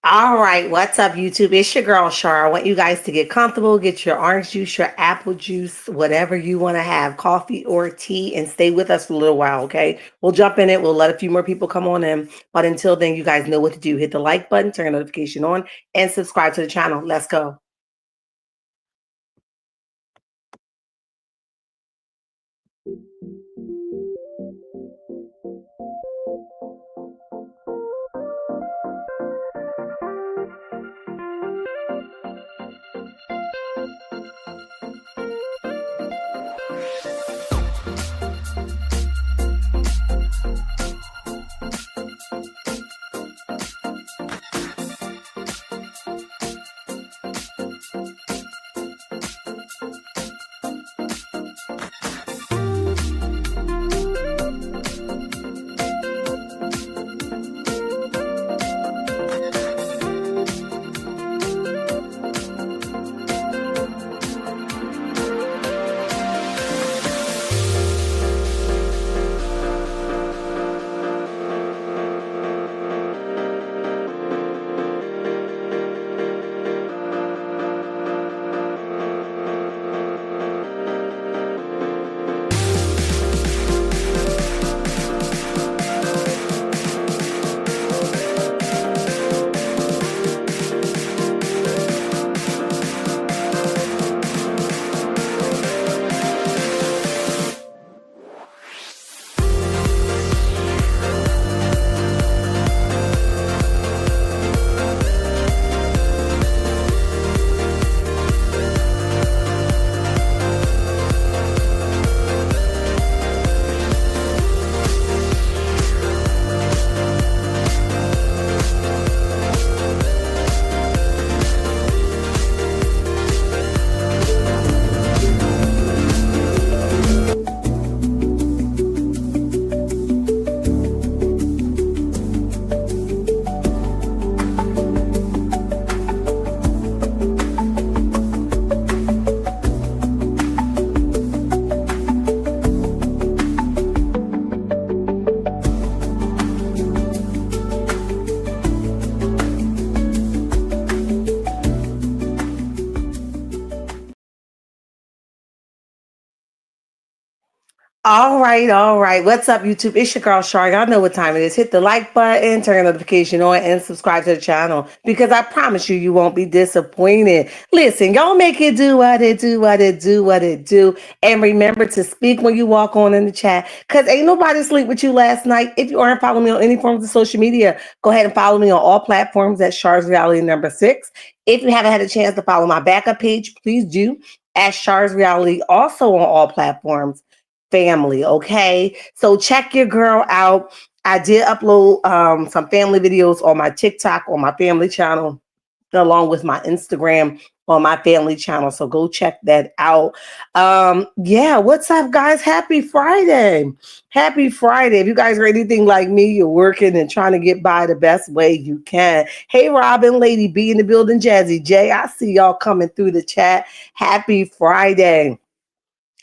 All right, what's up, YouTube? It's your girl, Shar. I want you guys to get comfortable, get your orange juice, your apple juice, whatever you want to have, coffee or tea, and stay with us for a little while, okay? We'll jump in it. We'll let a few more people come on in. But until then, you guys know what to do. Hit the like button, turn the notification on, and subscribe to the channel. Let's go. All right, all right. What's up, YouTube? It's your girl, Shar. Y'all know what time it is. Hit the like button, turn the notification on, and subscribe to the channel because I promise you, you won't be disappointed. Listen, y'all make it do what it do, what it do, what it do. And remember to speak when you walk on in the chat because ain't nobody sleep with you last night. If you aren't following me on any forms of social media, go ahead and follow me on all platforms at Shar's Reality number 6. If you haven't had a chance to follow my backup page, please do at Shar's Reality, also on all platforms family. Okay, so check your girl out. I did upload some family videos on my TikTok on my family channel along with my Instagram on my family channel, so go check that out. Yeah, what's up, guys? Happy Friday. Happy Friday. If you guys are anything like me, you're working and trying to get by the best way you can. Hey, Robin, Lady B in the building, Jazzy J, I see y'all coming through the chat. Happy Friday.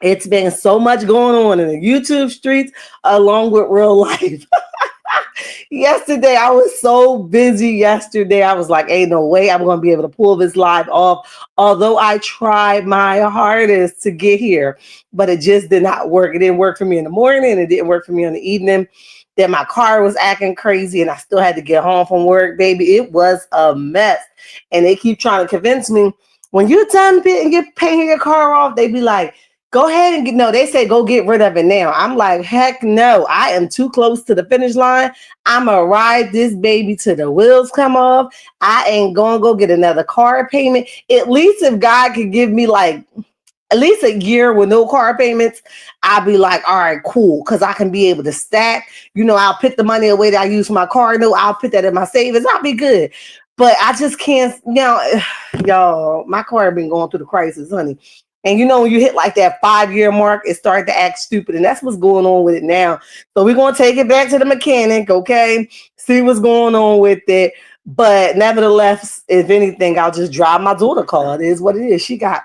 It's been so much going on in the YouTube streets along with real life. Yesterday, I was so busy yesterday. I was like, ain't no way I'm going to be able to pull this live off. Although I tried my hardest to get here, but it just did not work. It didn't work for me in the morning. It didn't work for me in the evening. Then my car was acting crazy and I still had to get home from work, baby. It was a mess. And they keep trying to convince me when you're done and you're paying your car off, they be like, go ahead and no, they say go get rid of it now. I'm like, heck no, I am too close to the finish line. I'm gonna ride this baby till the wheels come off. I ain't gonna go get another car payment. At least if God could give me like at least a year with no car payments, I'll be like, all right, cool, because I can be able to stack. You know, I'll put the money away that I use for my car note. I'll put that in my savings. I'll be good. But I just can't, y'all, my car been going through the crisis, honey. And you know, when you hit like that 5-year mark, it started to act stupid. And that's what's going on with it now. So we're going to take it back to the mechanic, okay? See what's going on with it. But nevertheless, if anything, I'll just drive my daughter car. It is what it is. She got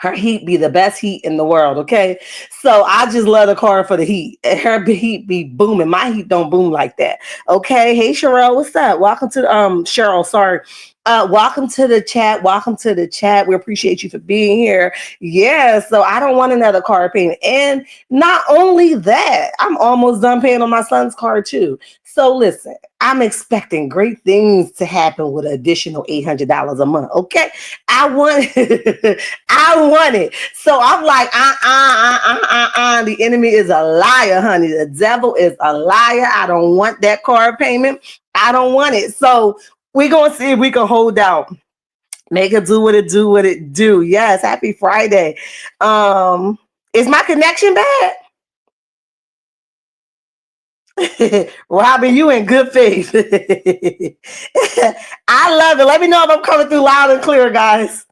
her heat be the best heat in the world, okay? So I just love the car for the heat. And her heat be booming. My heat don't boom like that. Okay. Hey Cheryl, what's up? Welcome to Cheryl, sorry. Welcome to the chat. Welcome to the chat. We appreciate you for being here. Yeah, so I don't want another car payment. And not only that, I'm almost done paying on my son's car too. So listen, I'm expecting great things to happen with an additional $800 a month. Okay. I want it. I want it. So I'm like, the enemy is a liar, honey. The devil is a liar. I don't want that car payment. I don't want it. So we're going to see if we can hold out. Make it do what it do, what it do. Yes. Happy Friday. Is my connection bad? Robin, you in good faith. I love it. Let me know if I'm coming through loud and clear, guys.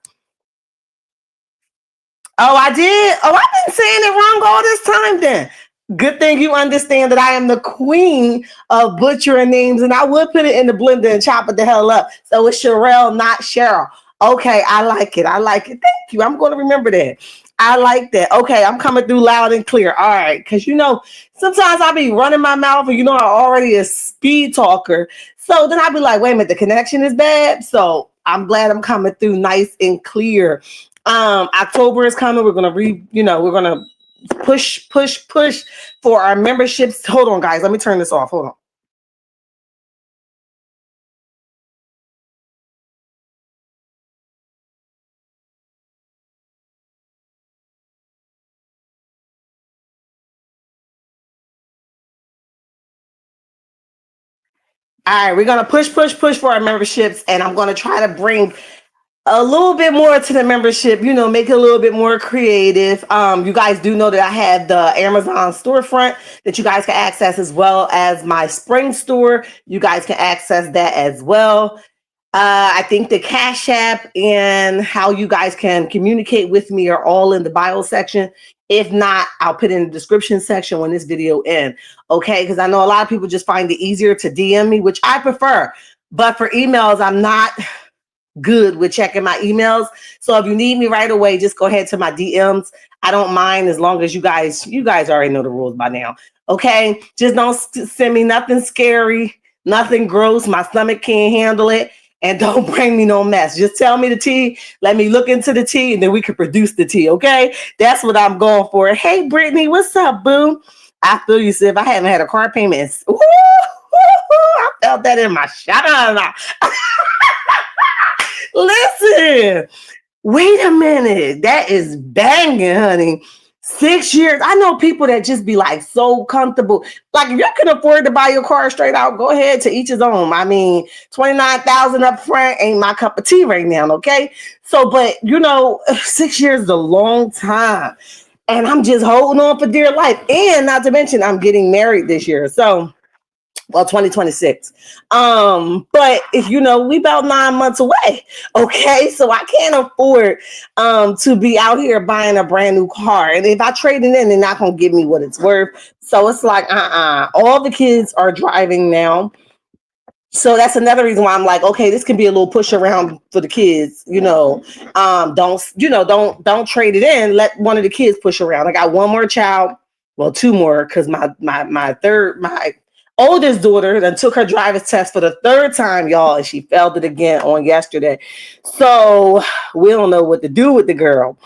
Oh, I did? Oh, I've been saying it wrong all this time then. Good thing you understand that I am the queen of butchering names, and I would put it in the blender and chop it the hell up. So it's Sherelle, not Cheryl. Okay, I like it. I like it. Thank you. I'm going to remember that. I like that. Okay, I'm coming through loud and clear. All right, because sometimes I'll be running my mouth, and I already a speed talker. So then I'll be like, wait a minute, the connection is bad. So I'm glad I'm coming through nice and clear. October is coming. We're gonna we're gonna push for our memberships. Hold on, guys. Let me turn this off. Hold on. All right, we're gonna push for our memberships, and I'm gonna try to bring a little bit more to the membership, make it a little bit more creative. You guys do know that I have the Amazon storefront that you guys can access, as well as my spring store. You guys can access that as well. I think the Cash App and how you guys can communicate with me are all in the bio section. If not, I'll put in the description section when this video ends. Okay, because I know a lot of people just find it easier to DM me, which I prefer. But for emails, I'm not good with checking my emails. So if you need me right away, just go ahead to my DMs. I don't mind, as long as you guys already know the rules by now. Okay, just don't send me nothing scary, nothing gross. My stomach can't handle it. And don't bring me no mess. Just tell me the tea. Let me look into the tea, and then we can produce the tea. Okay, that's what I'm going for. Hey Brittany, what's up, boo? I feel you, Sid. I haven't had a car payment. I felt that in my shana. Listen, wait a minute. That is banging, honey. 6 years. I know people that just be like so comfortable. Like, if you can afford to buy your car straight out, go ahead, to each his own. I mean, $29,000 up front ain't my cup of tea right now. Okay. So, but 6 years is a long time, and I'm just holding on for dear life. And not to mention, I'm getting married this year. So, 2026. But if we about 9 months away. Okay. So I can't afford to be out here buying a brand new car. And if I trade it in, they're not gonna give me what it's worth. So it's like, all the kids are driving now. So that's another reason why I'm like, okay, this can be a little push around for the kids. Don't trade it in. Let one of the kids push around. I got one more child. Well, two more, because my oldest daughter then took her driver's test for the third time, y'all, and she failed it again on yesterday. So we don't know what to do with the girl.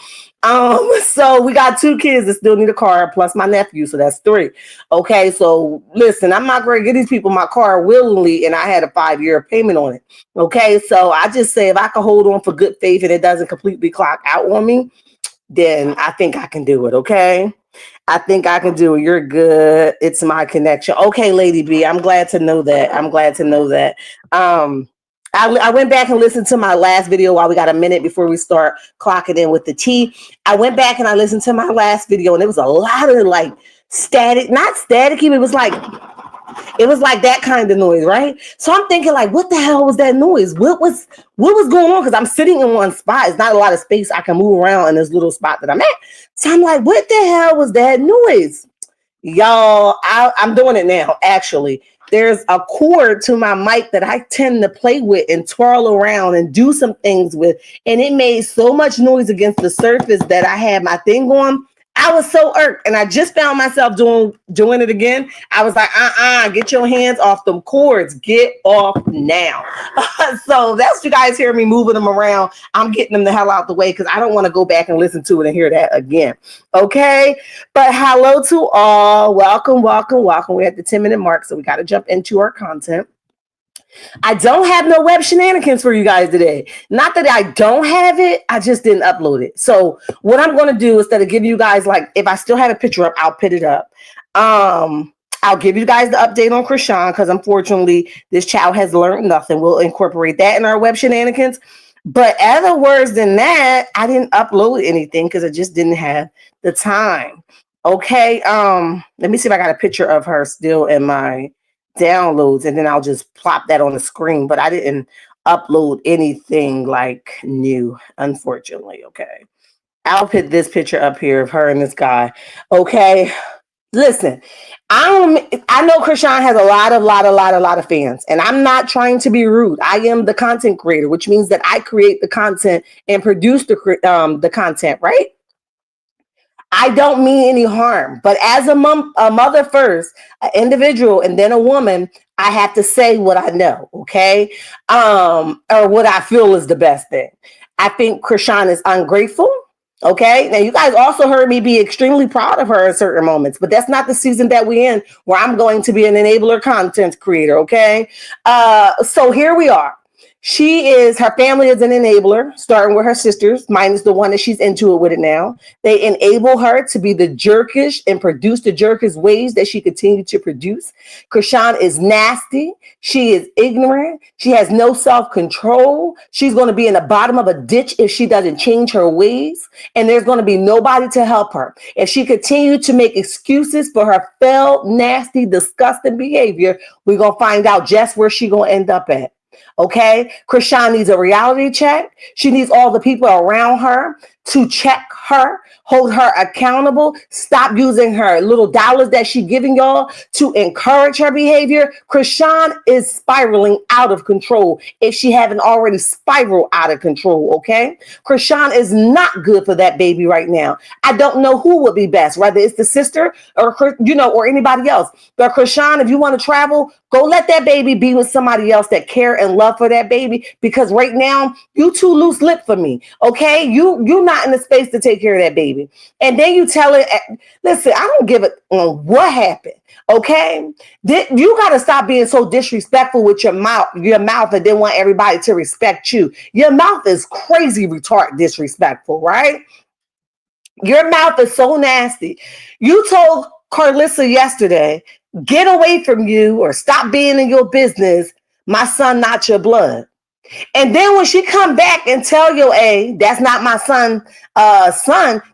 So we got two kids that still need a car, plus my nephew, so that's three. Okay, so listen, I'm not going to get these people my car willingly, and I had a 5-year payment on it. Okay, so I just say, if I can hold on for good faith and it doesn't completely clock out on me, then I think I can do it. Okay, I think I can do it. You're good. It's my connection. Okay, Lady B, I'm glad to know that. I went back and listened to my last video while we got a minute before we start clocking in with the tea. I went back and I listened to my last video, and it was a lot of like static, not staticky, but it was like that kind of noise, right? So I'm thinking, like, what the hell was that noise? What was going on? Because I'm sitting in one spot. It's not a lot of space I can move around in this little spot that I'm at. So I'm like, what the hell was that noise? Y'all, I'm doing it now, actually. there's a cord to my mic that I tend to play with and twirl around and do some things with. And it made so much noise against the surface that I had my thing on. I was so irked, and I just found myself doing it again. I was like, get your hands off them cords. Get off now. So that's what you guys hear me moving them around. I'm getting them the hell out the way because I don't want to go back and listen to it and hear that again. Okay. But hello to all. Welcome, welcome, welcome. We're at the 10-minute mark, so we got to jump into our content. I don't have no web shenanigans for you guys today. Not that I don't have it, I just didn't upload it. So what I'm going to do, instead of giving you guys, like, if I still have a picture up, I'll put it up. I'll give you guys the update on Croan because unfortunately this child has learned nothing. We'll incorporate that in our web shenanigans. But other words than that, I didn't upload anything because I just didn't have the time. Okay. Let me see if I got a picture of her still in my downloads, and then I'll just plop that on the screen. But I didn't upload anything like new, unfortunately. Okay. I'll put this picture up here of her and this guy. Okay. Listen, I know Croan has a lot of fans, and I'm not trying to be rude. I am the content creator, which means that I create the content and produce the content, right? I don't mean any harm, but as a mother first, an individual, and then a woman, I have to say what I know, okay? Or what I feel is the best thing. I think Croan is ungrateful. Okay. Now, you guys also heard me be extremely proud of her in certain moments, but that's not the season that we're in where I'm going to be an enabler content creator. Okay. So here we are. Her family is an enabler, starting with her sisters, minus the one that she's into it with it now. They enable her to be the jerkish and produce the jerkish ways that she continued to produce. Croan is nasty. She is ignorant. She has no self-control. She's going to be in the bottom of a ditch if she doesn't change her ways. And there's going to be nobody to help her. If she continued to make excuses for her failed, nasty, disgusting behavior, we're going to find out just where she's going to end up at. Okay, Croan needs a reality check. She needs all the people around her to check her, hold her accountable, stop using her little dollars that she's giving y'all to encourage her behavior. Croan is spiraling out of control if she haven't already spiraled out of control, okay? Croan is not good for that baby right now. I don't know who would be best, whether it's the sister or, or anybody else. But Croan, if you want to travel, go let that baby be with somebody else that care and love for that baby, because right now you too loose lip for me, okay? You're not in the space to take care of that baby. And then you tell it, listen, I don't give a what happened, okay? You got to stop being so disrespectful with your mouth, and then want everybody to respect you. Your mouth is crazy retarded disrespectful, right? Your mouth is so nasty. You told Carlissa yesterday, get away from you or stop being in your business. My son, not your blood. And then when she come back and tell you, hey, that's not my son,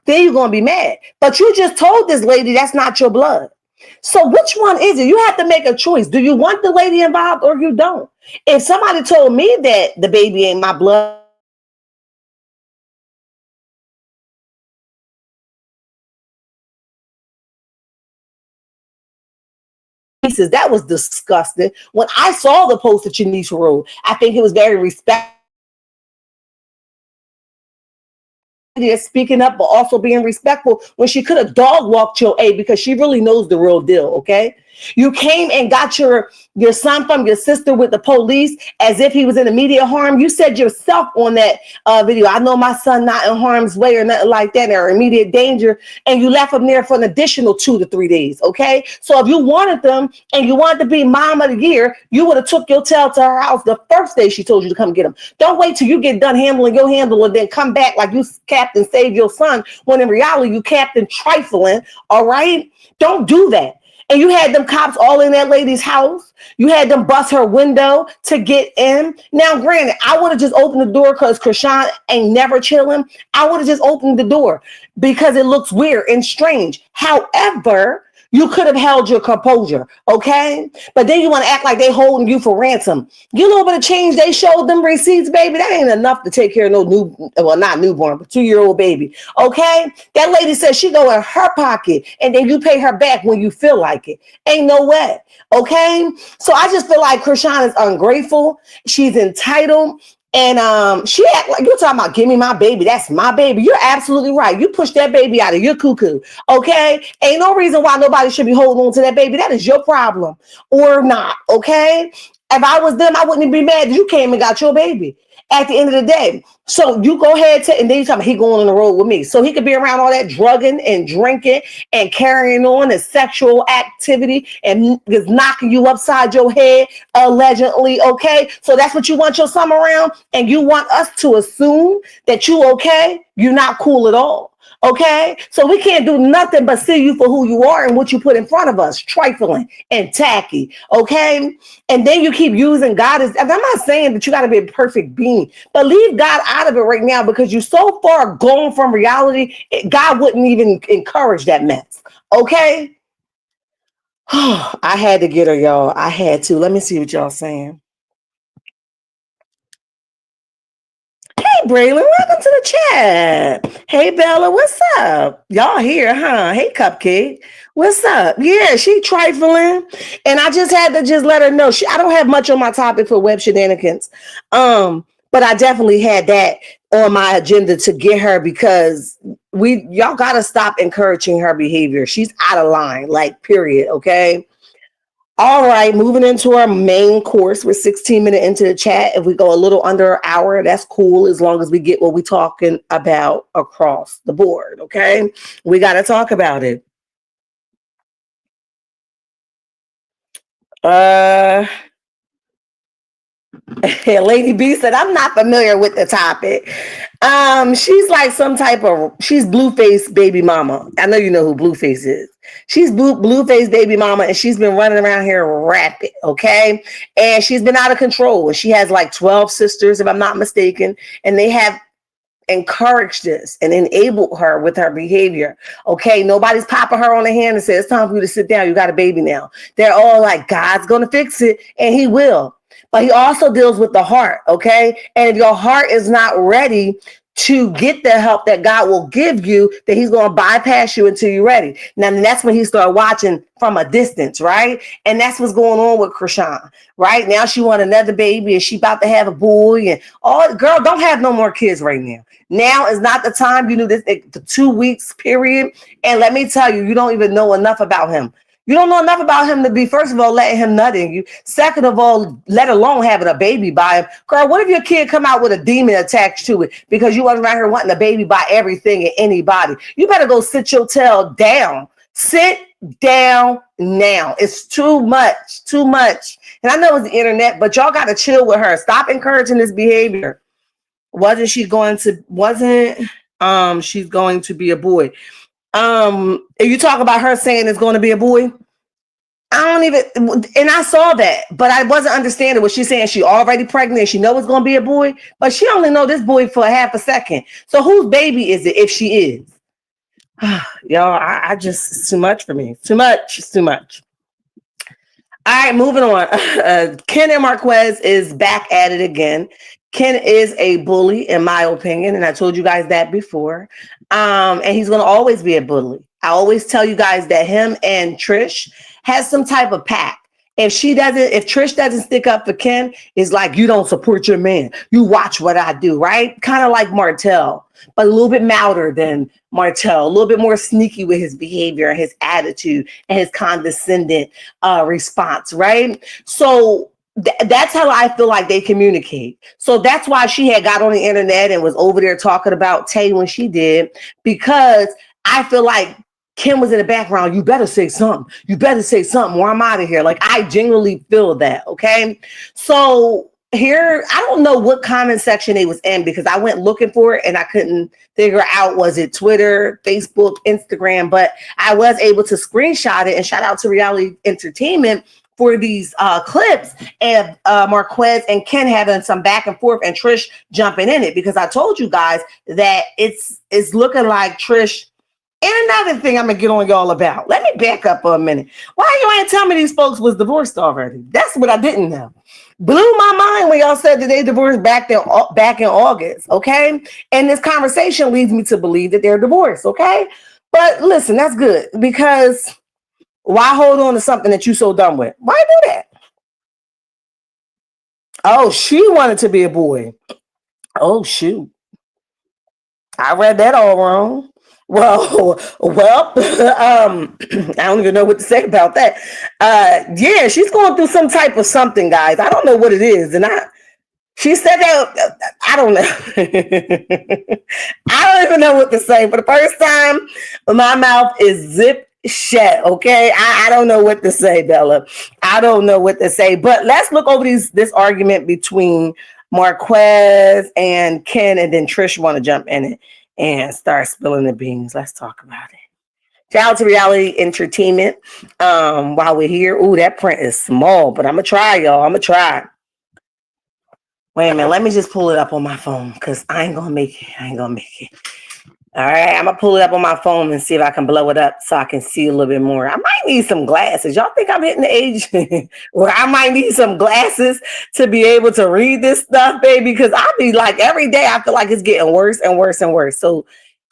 then you're going to be mad. But you just told this lady that's not your blood. So which one is it? You have to make a choice. Do you want the lady involved or you don't? If somebody told me that the baby ain't my blood, that was disgusting. When I saw the post that Janice wrote, I think it was very respectful. Speaking up, but also being respectful when she could have dog walked your A, because she really knows the real deal. Okay, you came and got your son from your sister with the police as if he was in immediate harm. You said yourself on that video, I know my son not in harm's way or nothing like that, or immediate danger, and you left him there for an additional 2 to 3 days. Okay, so if you wanted them and you wanted to be mom of the year, you would have took your tail to her house the first day she told you to come get him. Don't wait till you get done handling your handle and then come back like you Captain Save Your Son, when in reality you Captain Trifling. All right, don't do that. And you had them cops all in that lady's house. You had them bust her window to get in. Now, granted, I would have just opened the door because Croan ain't never chilling. I would have just opened the door because it looks weird and strange. However, You could have held your composure, okay? But then you want to act like they holding you for ransom. You know bit of change they showed them receipts, baby. That ain't enough to take care of no not newborn, but 2-year-old baby, okay? That lady said she go in her pocket and then you pay her back when you feel like it. Ain't no way, okay? So I just feel like Chrisean is ungrateful. She's entitled. And she act like you're talking about give me my baby. That's my baby. You're absolutely right. You push that baby out of your cuckoo. Okay. Ain't no reason why nobody should be holding on to that baby. That is your problem or not. Okay. If I was them, I wouldn't be mad that you came and got your baby at the end of the day. So you go ahead and then you talking about he going on the road with me. So he could be around all that drugging and drinking and carrying on a sexual activity and just knocking you upside your head, allegedly, okay? So that's what you want your son around, and you want us to assume that you okay? You're not cool at all. Okay, so we can't do nothing but see you for who you are and what you put in front of us, trifling and tacky. Okay, and then you keep using God as. I'm not saying that you got to be a perfect being, but leave God out of it right now because you're so far gone from reality. God wouldn't even encourage that mess. Okay, I had to get her, y'all. I had to. Let me see what y'all saying. Hey, Braylon, welcome to the chat. Hey, Bella, what's up? Y'all here, huh? Hey, Cupcake, what's up? Yeah, she trifling, and I just had to just let her know. I don't have much on my topic for web shenanigans, but I definitely had that on my agenda to get her because y'all gotta stop encouraging her behavior. She's out of line, like period. Okay. All right, moving into our main course. We're 16 minutes into the chat. If we go a little under an hour, that's cool as long as we get what we're talking about across the board, okay? We got to talk about it. Lady B said, I'm not familiar with the topic. She's like she's Blueface baby mama. I know you know who Blueface is. She's Blueface baby mama, and she's been running around here rapid, okay? And she's been out of control. And she has like 12 sisters, if I'm not mistaken, and they have encouraged this and enabled her with her behavior. Okay, nobody's popping her on the hand and says, it's time for you to sit down. You got a baby now. They're all like, God's going to fix it, and he will. But he also deals with the heart, okay? And if your heart is not ready to get the help that God will give you, then he's going to bypass you until you're ready. Now, that's when he started watching from a distance, right? And that's what's going on with Chrisean, right? Now she want another baby and she about to have a boy and all. Girl, don't have no more kids right now. Now is not the time. You knew this the 2 weeks period. And let me tell you, you don't even know enough about him. You don't know enough about him to be, first of all, letting him nut in you. Second of all, let alone having a baby by him. Girl, what if your kid come out with a demon attached to it because you wasn't around here wanting a baby by everything and anybody? You better go sit your tail down. Sit down now. It's too much, too much. And I know it's the internet, but y'all got to chill with her. Stop encouraging this behavior. She's going to be a boy. If you talk about her saying it's going to be a boy, I don't even, and I saw that, but I wasn't understanding what she's saying. She already pregnant. She know it's going to be a boy, but she only know this boy for a half a second. So whose baby is it if she is? Y'all, I just, it's too much for me. Too much. It's too much. All right, moving on. Ken and Marquez is back at it again. Ken is a bully, in my opinion, and I told you guys that before. And he's going to always be a bully. I always tell you guys that him and Trish has some type of pact. If Trish doesn't stick up for Ken, it's like you don't support your man. You watch what I do, right? Kind of like Martell, but a little bit milder than Martell, a little bit more sneaky with his behavior and his attitude and his condescending response, right? So that's how I feel like they communicate. So that's why she had got on the internet and was over there talking about Tay when she did, because I feel like Kim was in the background. You better say something. You better say something or I'm out of here. Like, I genuinely feel that. Okay. So here, I don't know what comment section they was in because I went looking for it and I couldn't figure out, was it Twitter, Facebook, Instagram, but I was able to screenshot it and shout out to Reality Entertainment for these clips and Marquez and Ken having some back and forth and Trish jumping in it, because I told you guys that it's looking like Trish And another thing I'm gonna get on y'all about. Let me back up for a minute. Why you ain't tell me these folks was divorced already? That's what I didn't know. Blew my mind when y'all said that they divorced back in August. Okay, and this conversation leads me to believe that they're divorced. Okay, but listen, that's good because why hold on to something that you so done with? Why do that? Oh, she wanted to be a boy. Oh shoot. I read that all wrong. Well, I don't even know what to say about that. Yeah, she's going through some type of something, guys. I don't know what it is, and she said that I don't know. I don't even know what to say. For the first time, my mouth is zipped shut. Okay, I don't know what to say, Bella. I don't know what to say. But let's look over this argument between Marquez and Ken, and then Trish want to jump in it and start spilling the beans. Let's talk about it. Shout out to Reality Entertainment. While we're here, ooh, that print is small, but I'm gonna try, y'all. I'm gonna try. Wait a minute, let me just pull it up on my phone because I ain't gonna make it. I ain't gonna make it. All right, I'm gonna pull it up on my phone and see if I can blow it up so I can see a little bit more. I might need some glasses. Y'all think I'm hitting the age where I might need some glasses to be able to read this stuff, baby? Because I be like every day I feel like it's getting worse and worse and worse. So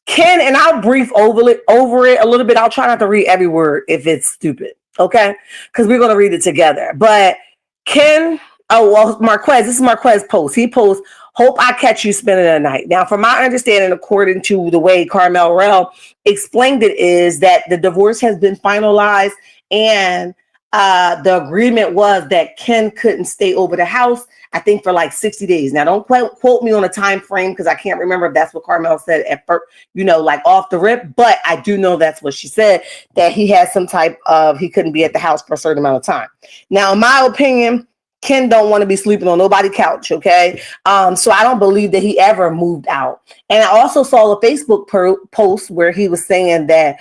Ken, and I'll brief over it a little bit. I'll try not to read every word if it's stupid, okay? Because we're gonna read it together. But Ken, oh well, Marquez. This is Marquez post. He posts, "Hope I catch you spending the night." Now, from my understanding, according to the way Carmel Rell explained it, is that the divorce has been finalized, and the agreement was that Ken couldn't stay over the house. I think for like 60 days. Now, don't quote me on a time frame because I can't remember if that's what Carmel said at first, like off the rip. But I do know that's what she said, that he had some type of, he couldn't be at the house for a certain amount of time. Now, in my opinion, Ken don't want to be sleeping on nobody's couch, okay? So I don't believe that he ever moved out. And I also saw a Facebook post where he was saying that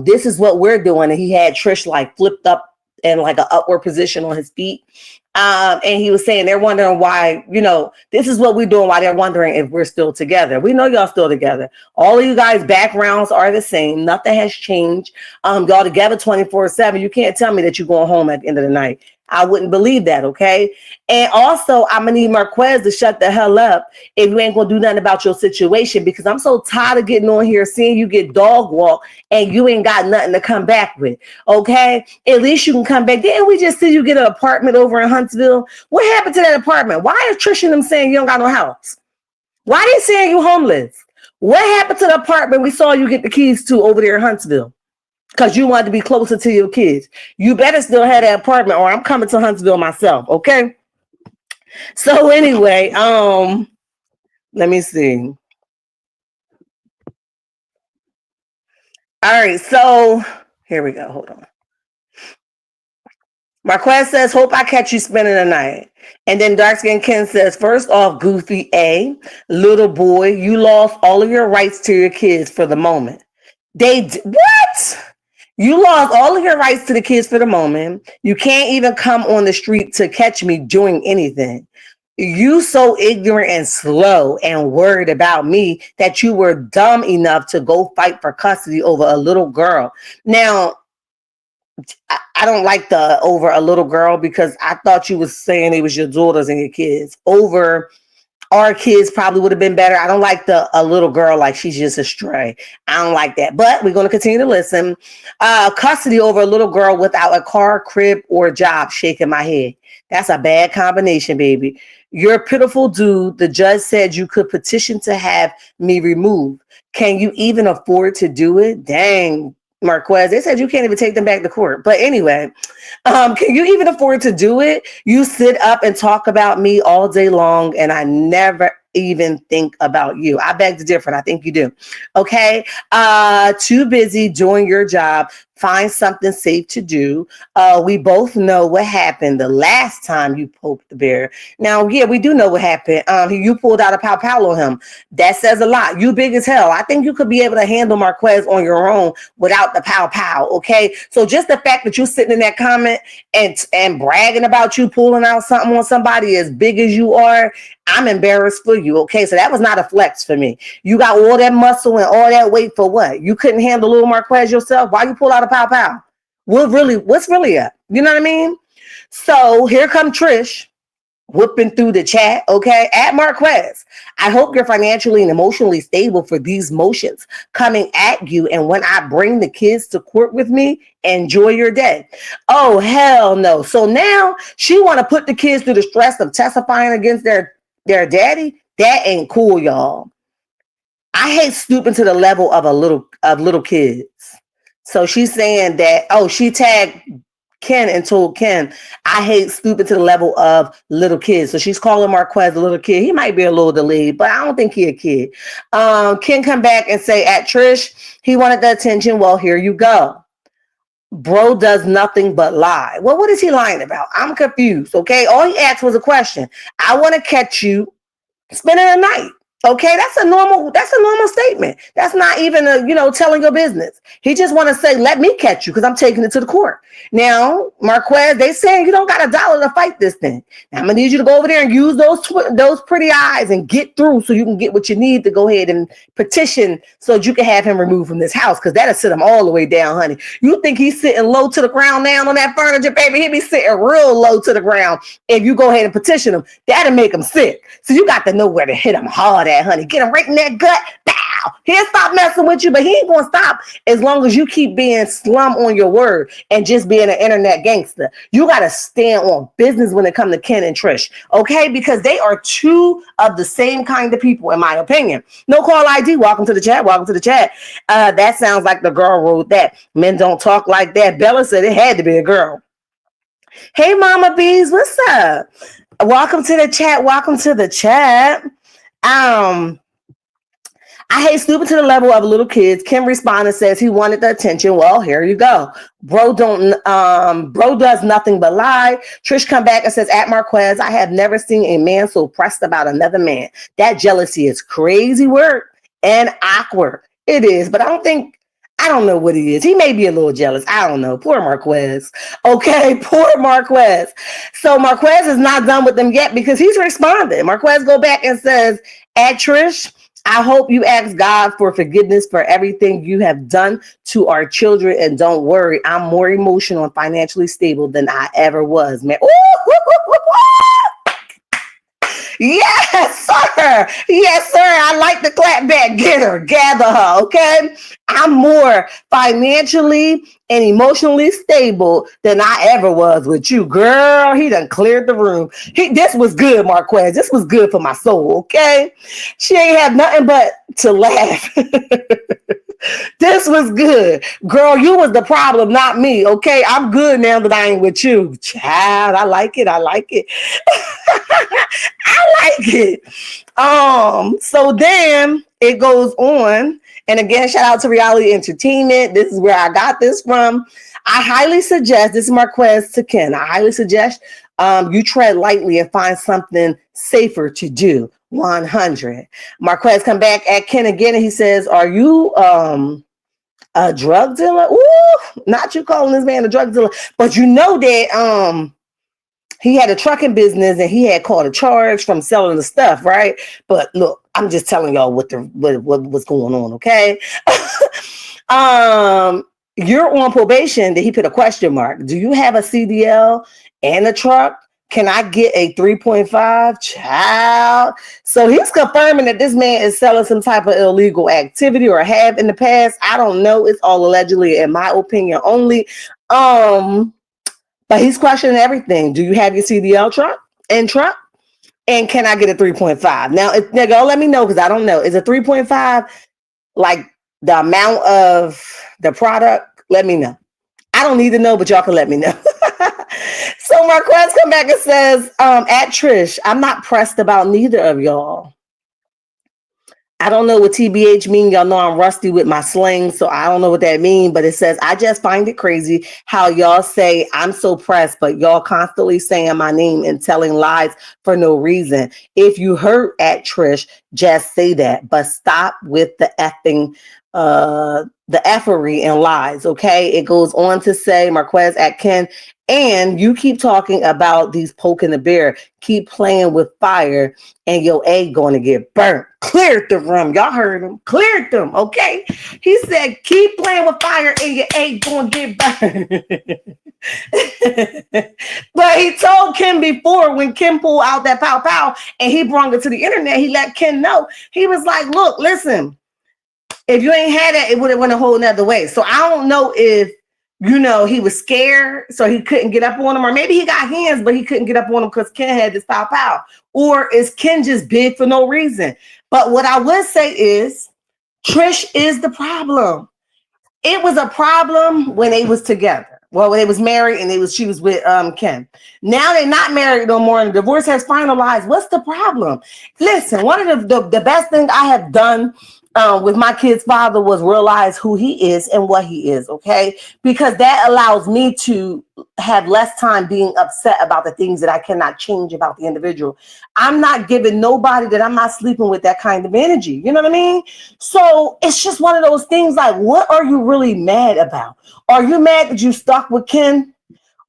this is what we're doing, and he had Trish like flipped up in like an upward position on his feet. And he was saying they're wondering why, this is what we're doing, why they're wondering if we're still together. We know y'all still together. All of you guys' backgrounds are the same. Nothing has changed. Y'all together 24/7. You can't tell me that you're going home at the end of the night. I wouldn't believe that, okay? And also, I'm going to need Marquez to shut the hell up if you ain't going to do nothing about your situation, because I'm so tired of getting on here, seeing you get dog walk and you ain't got nothing to come back with, okay? At least you can come back. Didn't we just see you get an apartment over in Huntsville? What happened to that apartment? Why is Trish and them saying you don't got no house? Why they saying you homeless? What happened to the apartment we saw you get the keys to over there in Huntsville? Because you wanted to be closer to your kids. You better still have that apartment or I'm coming to Huntsville myself, okay? So anyway, let me see. All right, so here we go. Hold on. Marquez says, "Hope I catch you spending the night." And then Dark Skin Ken says, "First off, Goofy A, little boy, you lost all of your rights to your kids for the moment." What? You lost all of your rights to the kids for the moment. You can't even come on the street to catch me doing anything. You so ignorant and slow and worried about me that you were dumb enough to go fight for custody over a little girl. Now, I don't like the over a little girl because I thought you was saying it was your daughters and your kids. Over our kids probably would have been better. I don't like a little girl like she's just a stray. I don't like that. But we're going to continue to listen. Custody over a little girl without a car, crib, or job. Shaking my head. That's a bad combination, baby. You're a pitiful dude. The judge said you could petition to have me removed. Can you even afford to do it? Dang, Marquez. They said you can't even take them back to court. But anyway, can you even afford to do it? You sit up and talk about me all day long, and I never even think about you. I beg to differ. I think you do. Okay. Too busy doing your job, find something safe to do. We both know what happened the last time you poked the bear. Now, yeah, we do know what happened. You pulled out a pow pow on him. That says a lot. You big as hell. I think you could be able to handle Marquez on your own without the pow pow. Okay, so just the fact that you're sitting in that comment and bragging about you pulling out something on somebody as big as you are, I'm embarrassed for you. Okay, so that was not a flex for me. You got all that muscle and all that weight for what? You couldn't handle little Marquez yourself? Why you pull out a pow pow? What's really up? You know what I mean? So here come Trish whooping through the chat, okay? At Marquez, I hope you're financially and emotionally stable for these motions coming at you. And when I bring the kids to court with me, enjoy your day. Oh, hell no. So now she want to put the kids through the stress of testifying against their daddy. That ain't cool, y'all. I hate stooping to the level of little kids. So she's saying that, she tagged Ken and told Ken, I hate stooping to the level of little kids. So she's calling Marquez a little kid. He might be a little delayed, but I don't think he a kid. Ken come back and say, at Trish, he wanted the attention. Well, here you go. Bro does nothing but lie. Well, what is he lying about? I'm confused, okay? All he asked was a question. I want to catch you spending the night. Okay, that's a normal statement. That's not even telling your business. He just want to say, let me catch you because I'm taking it to the court. Now, Marquez, they saying you don't got $1 to fight this thing. Now, I'm gonna need you to go over there and use those pretty eyes and get through so you can get what you need to go ahead and petition so that you can have him removed from this house because that'll sit him all the way down, honey. You think he's sitting low to the ground now on that furniture, baby? He'll be sitting real low to the ground if you go ahead and petition him. That'll make him sick. So you got to know where to hit him hard at, honey. Get him right in that gut. Bow. He'll stop messing with you, but he ain't gonna stop as long as you keep being slum on your word and just being an internet gangster. You gotta stand on business when it comes to Ken and Trish, okay? Because they are two of the same kind of people, in my opinion. No call ID. Welcome to the chat. Welcome to the chat. That sounds like the girl wrote that. Men don't talk like that. Bella said it had to be a girl. Hey, Mama Bees, what's up? Welcome to the chat. Welcome to the chat. I hate stupid to the level of little kids. Kim responds and says he wanted the attention. Well, here you go. Bro does nothing but lie. Trish come back and says, at Marquez, I have never seen a man so pressed about another man. That jealousy is crazy work and awkward. It is, but I don't know what he is. He may be a little jealous. I don't know. Poor Marquez. Okay, poor Marquez. So Marquez is not done with them yet because he's responded. Marquez go back and says, at Trish, I hope you ask God for forgiveness for everything you have done to our children. And don't worry, I'm more emotional and financially stable than I ever was, man. Ooh, woo, woo, woo, woo. Yes, sir. Yes, sir. I like the clap back. Get her, gather her, okay? I'm more financially and emotionally stable than I ever was with you. Girl, he done cleared the room. This was good, Marquez. This was good for my soul, okay? She ain't have nothing but to laugh. This was good. Girl, you was the problem, not me, okay? I'm good now that I ain't with you. Child, I like it. I like it. I like it. So then it goes on. And again, shout out to Reality Entertainment. This is where I got this from. I highly suggest, this is Marquez to Ken. I highly suggest you tread lightly and find something safer to do. 100. Marquez come back at Ken again and he says, are you a drug dealer? Ooh, not you calling this man a drug dealer, but you know that he had a trucking business and he had caught a charge from selling the stuff, right? But look, I'm just telling y'all what was going on, okay? You're on probation. That he put a question mark. Do you have a CDL and a truck? Can I get a 3.5? Child. So he's confirming that this man is selling some type of illegal activity or have in the past. I don't know. It's all allegedly, in my opinion, only. But he's questioning everything. Do you have your CDL truck? And can I get a 3.5? Now, they're going to let me know because I don't know. Is a 3.5 like the amount of the product? Let me know. I don't need to know, but y'all can let me know. So Marquez come back and says, at Trish, I'm not pressed about neither of y'all. I don't know what TBH mean. Y'all know I'm rusty with my slang, so I don't know what that mean. But it says, I just find it crazy how y'all say I'm so pressed, but y'all constantly saying my name and telling lies for no reason. If you hurt at Trish, just say that. But stop with the effery and lies. Okay. It goes on to say, Marquez at Ken, and you keep talking about these poking the bear. Keep playing with fire and your egg going to get burnt. Cleared the room. Y'all heard him. Cleared them. Okay. He said, keep playing with fire and your egg going to get burnt. But he told Ken before, when Ken pulled out that pow pow and he brought it to the internet, he let Ken know. He was like, look, listen, if you ain't had that, it would have went a whole nother way. So I don't know if, he was scared, so he couldn't get up on him, or maybe he got hands, but he couldn't get up on him because Ken had this pow pow. Or is Ken just big for no reason? But what I would say is, Trish is the problem. It was a problem when they was together. Well, when they was married and she was with Ken. Now they're not married no more, and the divorce has finalized. What's the problem? Listen, one of the best things I have done with my kid's father was realize who he is and what he is, okay? Because that allows me to have less time being upset about the things that I cannot change about the individual. I'm not giving nobody that I'm not sleeping with that kind of energy. You know what I mean? So it's just one of those things like, what are you really mad about? Are you mad that you stuck with Ken?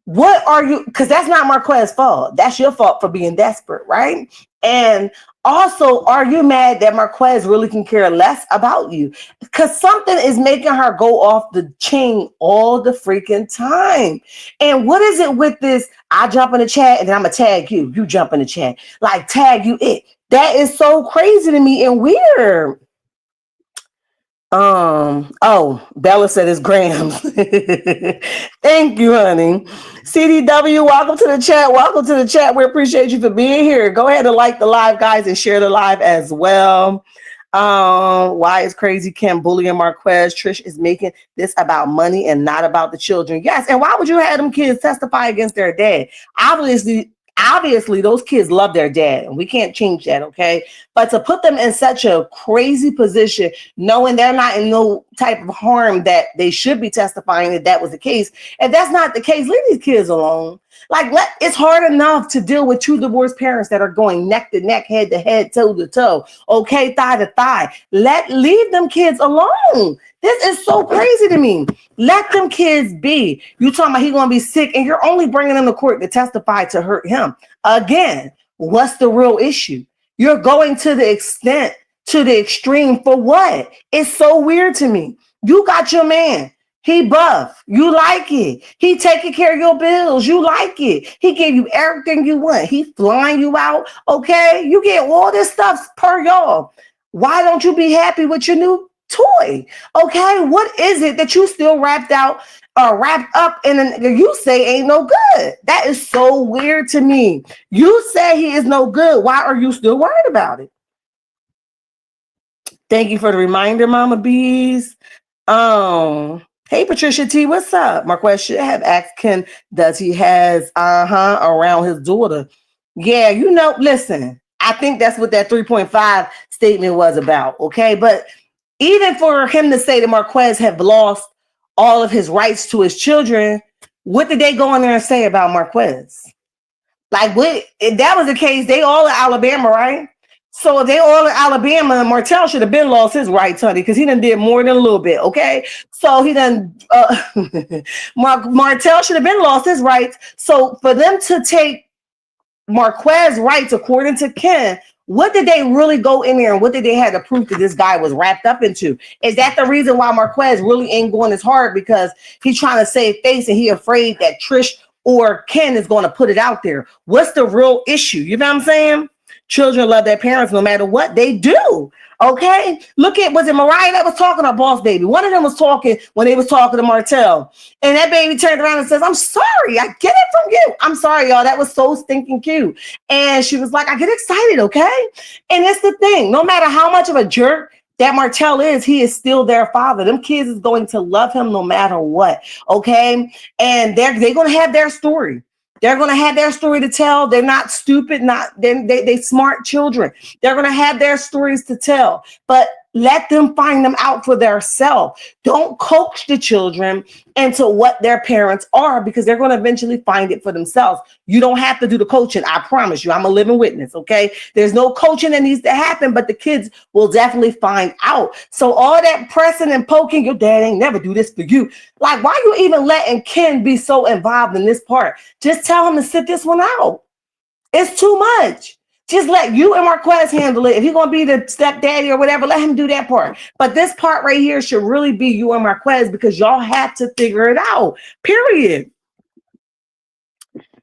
What are you? Because that's not Marquez's fault. That's your fault for being desperate, right? And also, are you mad that Marquez really can care less about you? Because something is making her go off the chain all the freaking time. And what is it with this? I jump in the chat and then I'm going to tag you. You jump in the chat. Like, tag you it. That is so crazy to me and weird. Bella said it's grams. Thank you, honey. CDW, welcome to the chat. Welcome to the chat. We appreciate you for being here. Go ahead and like the live, guys, and share the live as well. Why is Crazy Ken bullying Marquez? Trish is making this about money and not about the children. Yes, and why would you have them kids testify against their dad? Obviously, those kids love their dad, and we can't change that, okay? But to put them in such a crazy position, knowing they're not in no type of harm that they should be testifying that was the case. If that's not the case, leave these kids alone. Like, it's hard enough to deal with two divorced parents that are going neck to neck, head to head, toe to toe, okay, thigh to thigh. Leave them kids alone. This is so crazy to me. Let them kids be. You talking about he gonna be sick, and you're only bringing him to court to testify to hurt him. Again, what's the real issue? You're going to the extreme for what? It's so weird to me. You got your man. He buff. You like it. He taking care of your bills. You like it. He gave you everything you want. He flying you out. Okay. You get all this stuff per y'all. Why don't you be happy with your new toy? Okay. What is it that you still wrapped up in you say ain't no good? That is so weird to me. You say he is no good. Why are you still worried about it? Thank you for the reminder, Mama Bees. Hey, Patricia T, what's up? Marquez should have asked Ken, does he has around his daughter? Yeah, listen, I think that's what that 3.5 statement was about, okay? But even for him to say that Marquez have lost all of his rights to his children, what did they go in there and say about Marquez? Like, what if that was the case? They all in Alabama, right? So if they all in Alabama, Martell should have been lost his rights, honey, because he done did more than a little bit, okay? So he done, Martell should have been lost his rights. So for them to take Marquez's rights, according to Ken, what did they really go in there and what did they have to prove that this guy was wrapped up into? Is that the reason why Marquez really ain't going as hard? Because he's trying to save face and he afraid that Trish or Ken is going to put it out there. What's the real issue? You know what I'm saying? Children love their parents no matter what they do. Okay. Look at, was it Mariah that was talking or Boss Baby? One of them was talking when they was talking to Martell. And that baby turned around and says, I'm sorry. I get it from you. I'm sorry, y'all. That was so stinking cute. And she was like, I get excited. Okay. And it's the thing. No matter how much of a jerk that Martell is, he is still their father. Them kids is going to love him no matter what. Okay. And they're going to have their story. They're going to have their story to tell. They're not stupid, not they smart children. They're going to have their stories to tell, but let them find them out for themselves. Don't coach the children into what their parents are, because they're going to eventually find it for themselves. You don't have to do the coaching. I promise you, I'm a living witness. Okay. There's no coaching that needs to happen, but the kids will definitely find out. So all that pressing and poking, your dad ain't never do this for you. Like, why you even letting Ken be so involved in this part? Just tell him to sit this one out. It's too much. Just let you and Marquez handle it. If you're going to be the stepdaddy or whatever, let him do that part. But this part right here should really be you and Marquez, because y'all have to figure it out. Period.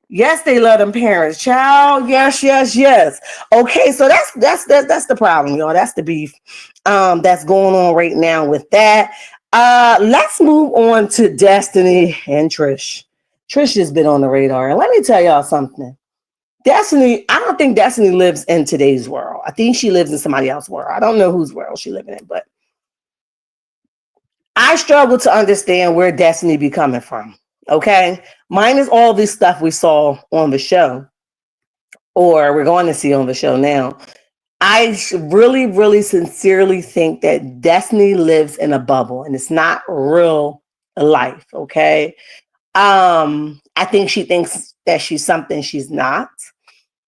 Yes, they love them parents. Child, yes, yes, yes. Okay, so that's the problem, y'all. That's the beef that's going on right now with that. Let's move on to Destiny and Trish. Trish has been on the radar. And let me tell y'all something. Destiny, I don't think Destiny lives in today's world. I think she lives in somebody else's world. I don't know whose world she living in, but I struggle to understand where Destiny be coming from. Okay. Mine is all this stuff we saw on the show, or we're going to see on the show now. I really, really sincerely think that Destiny lives in a bubble and it's not real life. Okay. I think she thinks that she's something she's not.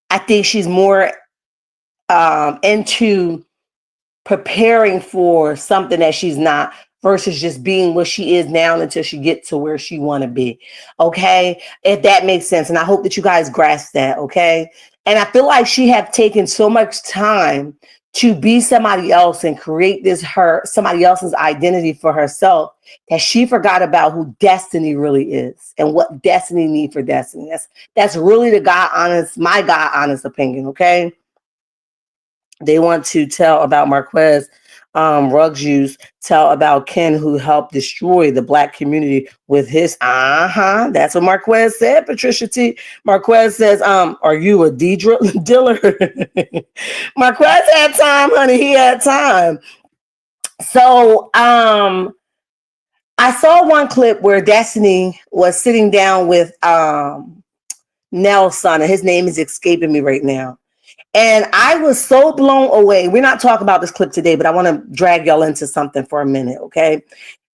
I think she's more into preparing for something that she's not, versus just being what she is now until she gets to where she want to be. Okay, if that makes sense, and I hope that you guys grasp that. Okay, and I feel like she have taken so much time to be somebody else and create somebody else's identity for herself, that she forgot about who Destiny really is and what Destiny need for Destiny. That's really my God honest opinion. Okay. They want to tell about Marquez, Ruggs use, tell about Ken, who helped destroy the Black community with his, that's what Marquez said, Patricia T. Marquez says, are you a dealer? Marquez had time, honey, he had time. So, I saw one clip where Destiny was sitting down with, Nell's son, and his name is escaping me right now. And I was so blown away. We're not talking about this clip today, but I want to drag y'all into something for a minute, okay?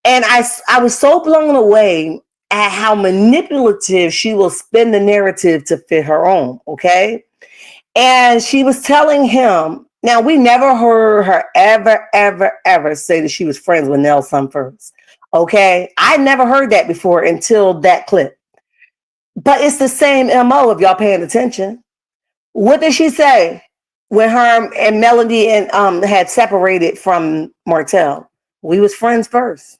And I was so blown away at how manipulative she will spin the narrative to fit her own, okay? And she was telling him, now we never heard her ever say that she was friends with Nell's son first, okay? I never heard that before until that clip. But it's the same MO if y'all paying attention. What did she say when her and Melody and had separated from Martell? We was friends first,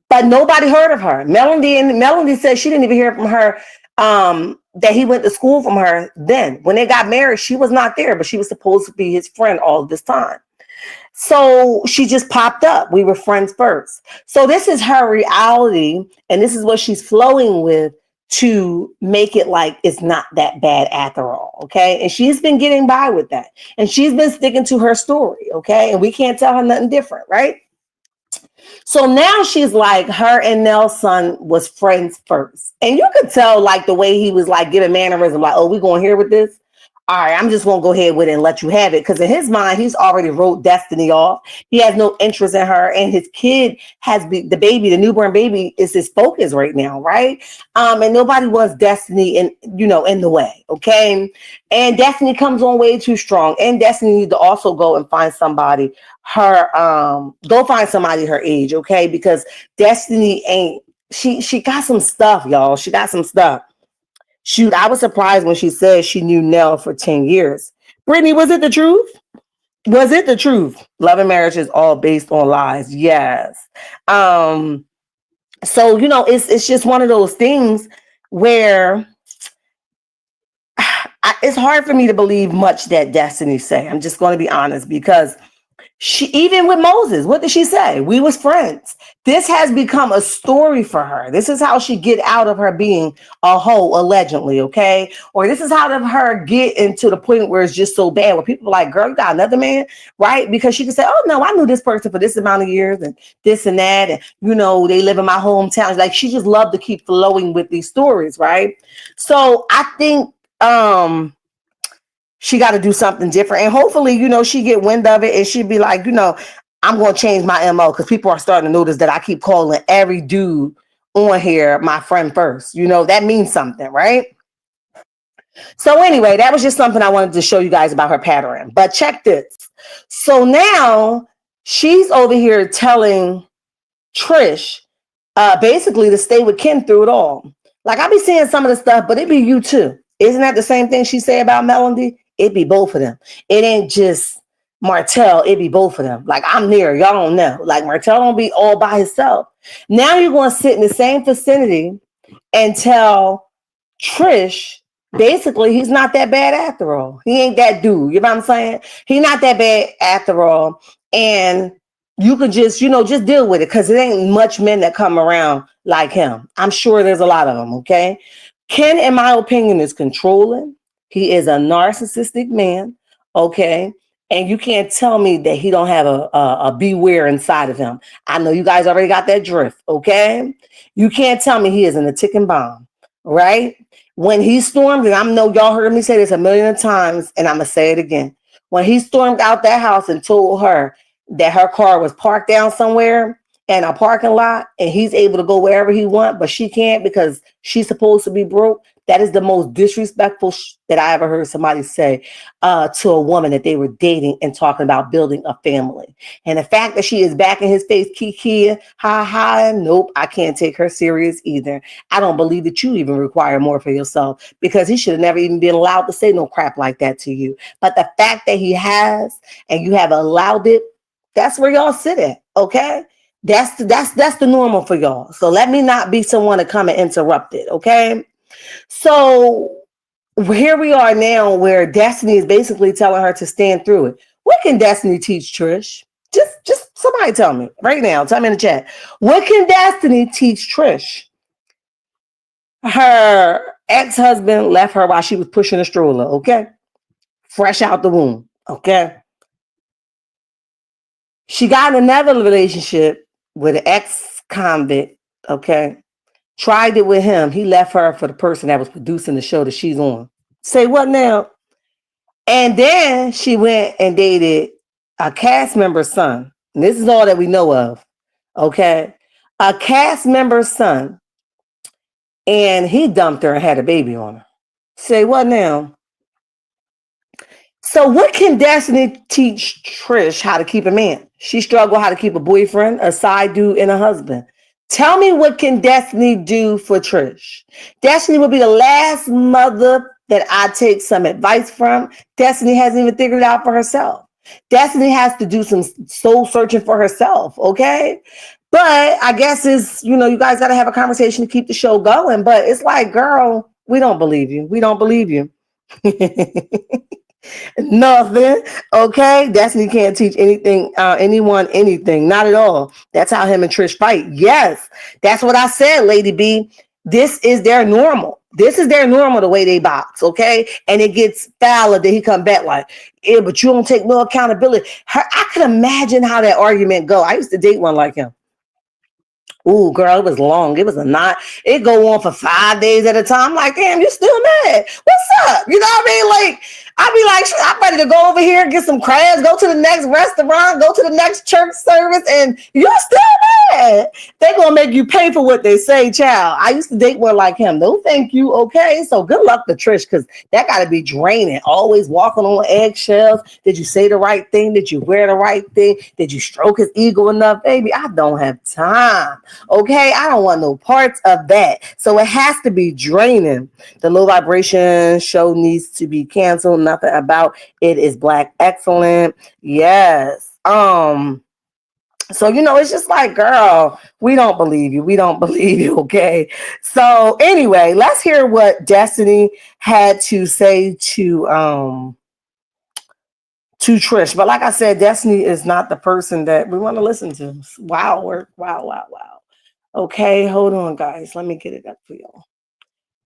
but nobody heard of her. Melody said she didn't even hear from her that he went to school from her. Then when they got married, she was not there, but she was supposed to be his friend all this time. So she just popped up. We were friends first. So this is her reality, and this is what she's flowing with to make it like it's not that bad after all. Okay. And she's been getting by with that. And she's been sticking to her story. Okay. And we can't tell her nothing different. Right. So now she's like, her and Nell's son was friends first. And you could tell like the way he was like giving mannerism, like, oh, we going here with this. All right, I'm just going to go ahead with it and let you have it. Because in his mind, he's already wrote Destiny off. He has no interest in her. And his kid the newborn baby is his focus right now, right? And nobody wants Destiny in the way, okay? And Destiny comes on way too strong. And Destiny needs to also go and find somebody her age, okay? Because Destiny she got some stuff, y'all. She got some stuff. Shoot, I was surprised when she said she knew Nell for 10 years. Brittany, was it the truth? Was it the truth? Love and marriage is all based on lies. Yes. So, it's just one of those things where it's hard for me to believe much that Destiny say. I'm just going to be honest, because She, even with Moses, what did she say? We was friends. This has become a story for her. This is how she get out of her being a hoe, allegedly, okay? Or this is how of her get into the point where it's just so bad, where people are like, girl, you got another man, right? Because she can say, oh no, I knew this person for this amount of years and this and that, and they live in my hometown. Like, she just loved to keep flowing with these stories, right? So I think she got to do something different. And hopefully, she get wind of it and she'd be like, I'm going to change my MO, because people are starting to notice that I keep calling every dude on here my friend first. That means something, right? So anyway, that was just something I wanted to show you guys about her pattern. But check this. So now she's over here telling Trish basically to stay with Ken through it all. Like, I be seeing some of the stuff, but it be you too. Isn't that the same thing she say about Melody? It be both of them. It ain't just Martell, it be both of them. Like, I'm there, y'all don't know. Like, Martell don't be all by himself. Now you're going to sit in the same vicinity and tell Trish, basically, he's not that bad after all. He ain't that dude. You know what I'm saying? He not that bad after all. And you could just, just deal with it, because it ain't much men that come around like him. I'm sure there's a lot of them, okay? Ken, in my opinion, is controlling. He is a narcissistic man, okay? And you can't tell me that he don't have a beware inside of him. I know you guys already got that drift, okay? You can't tell me he isn't a ticking bomb, right? When he stormed, and I know y'all heard me say this a million times, and I'm going to say it again. When he stormed out that house and told her that her car was parked down somewhere in a parking lot, and he's able to go wherever he wants, but she can't because she's supposed to be broke. That is the most disrespectful that I ever heard somebody say to a woman that they were dating and talking about building a family. And the fact that she is back in his face, kiki, ha, nope, I can't take her serious either. I don't believe that you even require more for yourself, because he should have never even been allowed to say no crap like that to you. But the fact that he has, and you have allowed it, that's where y'all sit at, okay? That's the normal for y'all. So let me not be someone to come and interrupt it, okay? So here we are now, where Destiny is basically telling her to stand through it. What can Destiny teach Trish? Just somebody tell me right now. Tell me in the chat. What can Destiny teach Trish? Her ex-husband left her while she was pushing a stroller, okay? Fresh out the womb, okay? She got in another relationship with an ex-convict, okay? Tried it with him. He left her for the person that was producing the show that she's on. Say what now? And then she went and dated a cast member's son. And this is all that we know of, okay? A cast member's son. And he dumped her and had a baby on her. Say what now? So what can Destiny teach Trish how to keep a man? She struggled how to keep a boyfriend, a side dude, and a husband. Tell me, what can Destiny do for Trish? Destiny will be the last mother that I take some advice from. Destiny hasn't even figured it out for herself. Destiny has to do some soul searching for herself, okay? But I guess it's, you guys got to have a conversation to keep the show going. But it's like, girl, we don't believe you. We don't believe you. Nothing. Okay. Destiny can't teach anyone anything. Not at all. That's how him and Trish fight. Yes. That's what I said, Lady B. This is their normal. This is their normal, the way they box. Okay. And it gets fouler. Then he come back like, yeah, but you don't take no accountability. I could imagine how that argument go. I used to date one like him. Ooh, girl, it was long. It was a night. It go on for 5 days at a time. I'm like, damn, you still mad? What's up? You know what I mean? Like, I be like, I'm ready to go over here, get some crabs, go to the next restaurant, go to the next church service, and you're still mad. They gonna make you pay for what they say, child. I used to date one like him. No, thank you. Okay, so good luck to Trish, because that got to be draining. Always walking on eggshells. Did you say the right thing? Did you wear the right thing? Did you stroke his ego enough? Baby, I don't have time. Okay, I don't want no parts of that. So it has to be draining. The low vibration show needs to be canceled. Nothing about it is Black excellent. Yes. So it's just like, girl, we don't believe you. We don't believe you. Okay. So anyway, let's hear what Destiny had to say to to Trish. But like I said, Destiny is not the person that we want to listen to. Wow, work. Wow, wow, wow. Okay, hold on, guys. Let me get it up for y'all.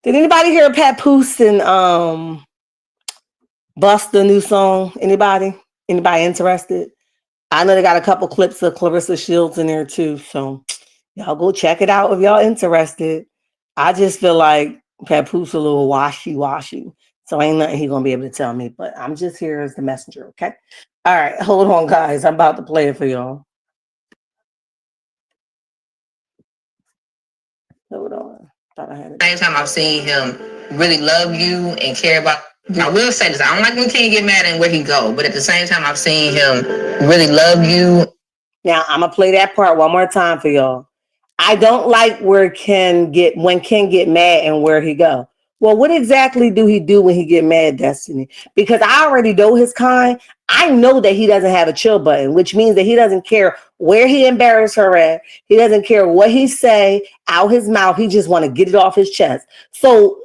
Did anybody hear Papoose and Bust the new song? Anybody? Anybody interested? I know they got a couple clips of Clarissa Shields in there too. So y'all go check it out if y'all interested. I just feel like Papoose a little washy. So ain't nothing he gonna be able to tell me. But I'm just here as the messenger, okay? All right, hold on, guys. I'm about to play it for y'all. Hold on. Thought I had it. Same time I've seen him really love you and care about. I will say this: I don't like when Ken get mad and where he go, but at the same time I've seen him really love you. Now I'm gonna play that part one more time for y'all. I don't like when Ken get mad and where he go. Well, what exactly do he do when he get mad, Destiny? Because I already know his kind. I know that he doesn't have a chill button, which means that he doesn't care where he embarrass her at. He doesn't care what he say out his mouth. He just want to get it off his chest. So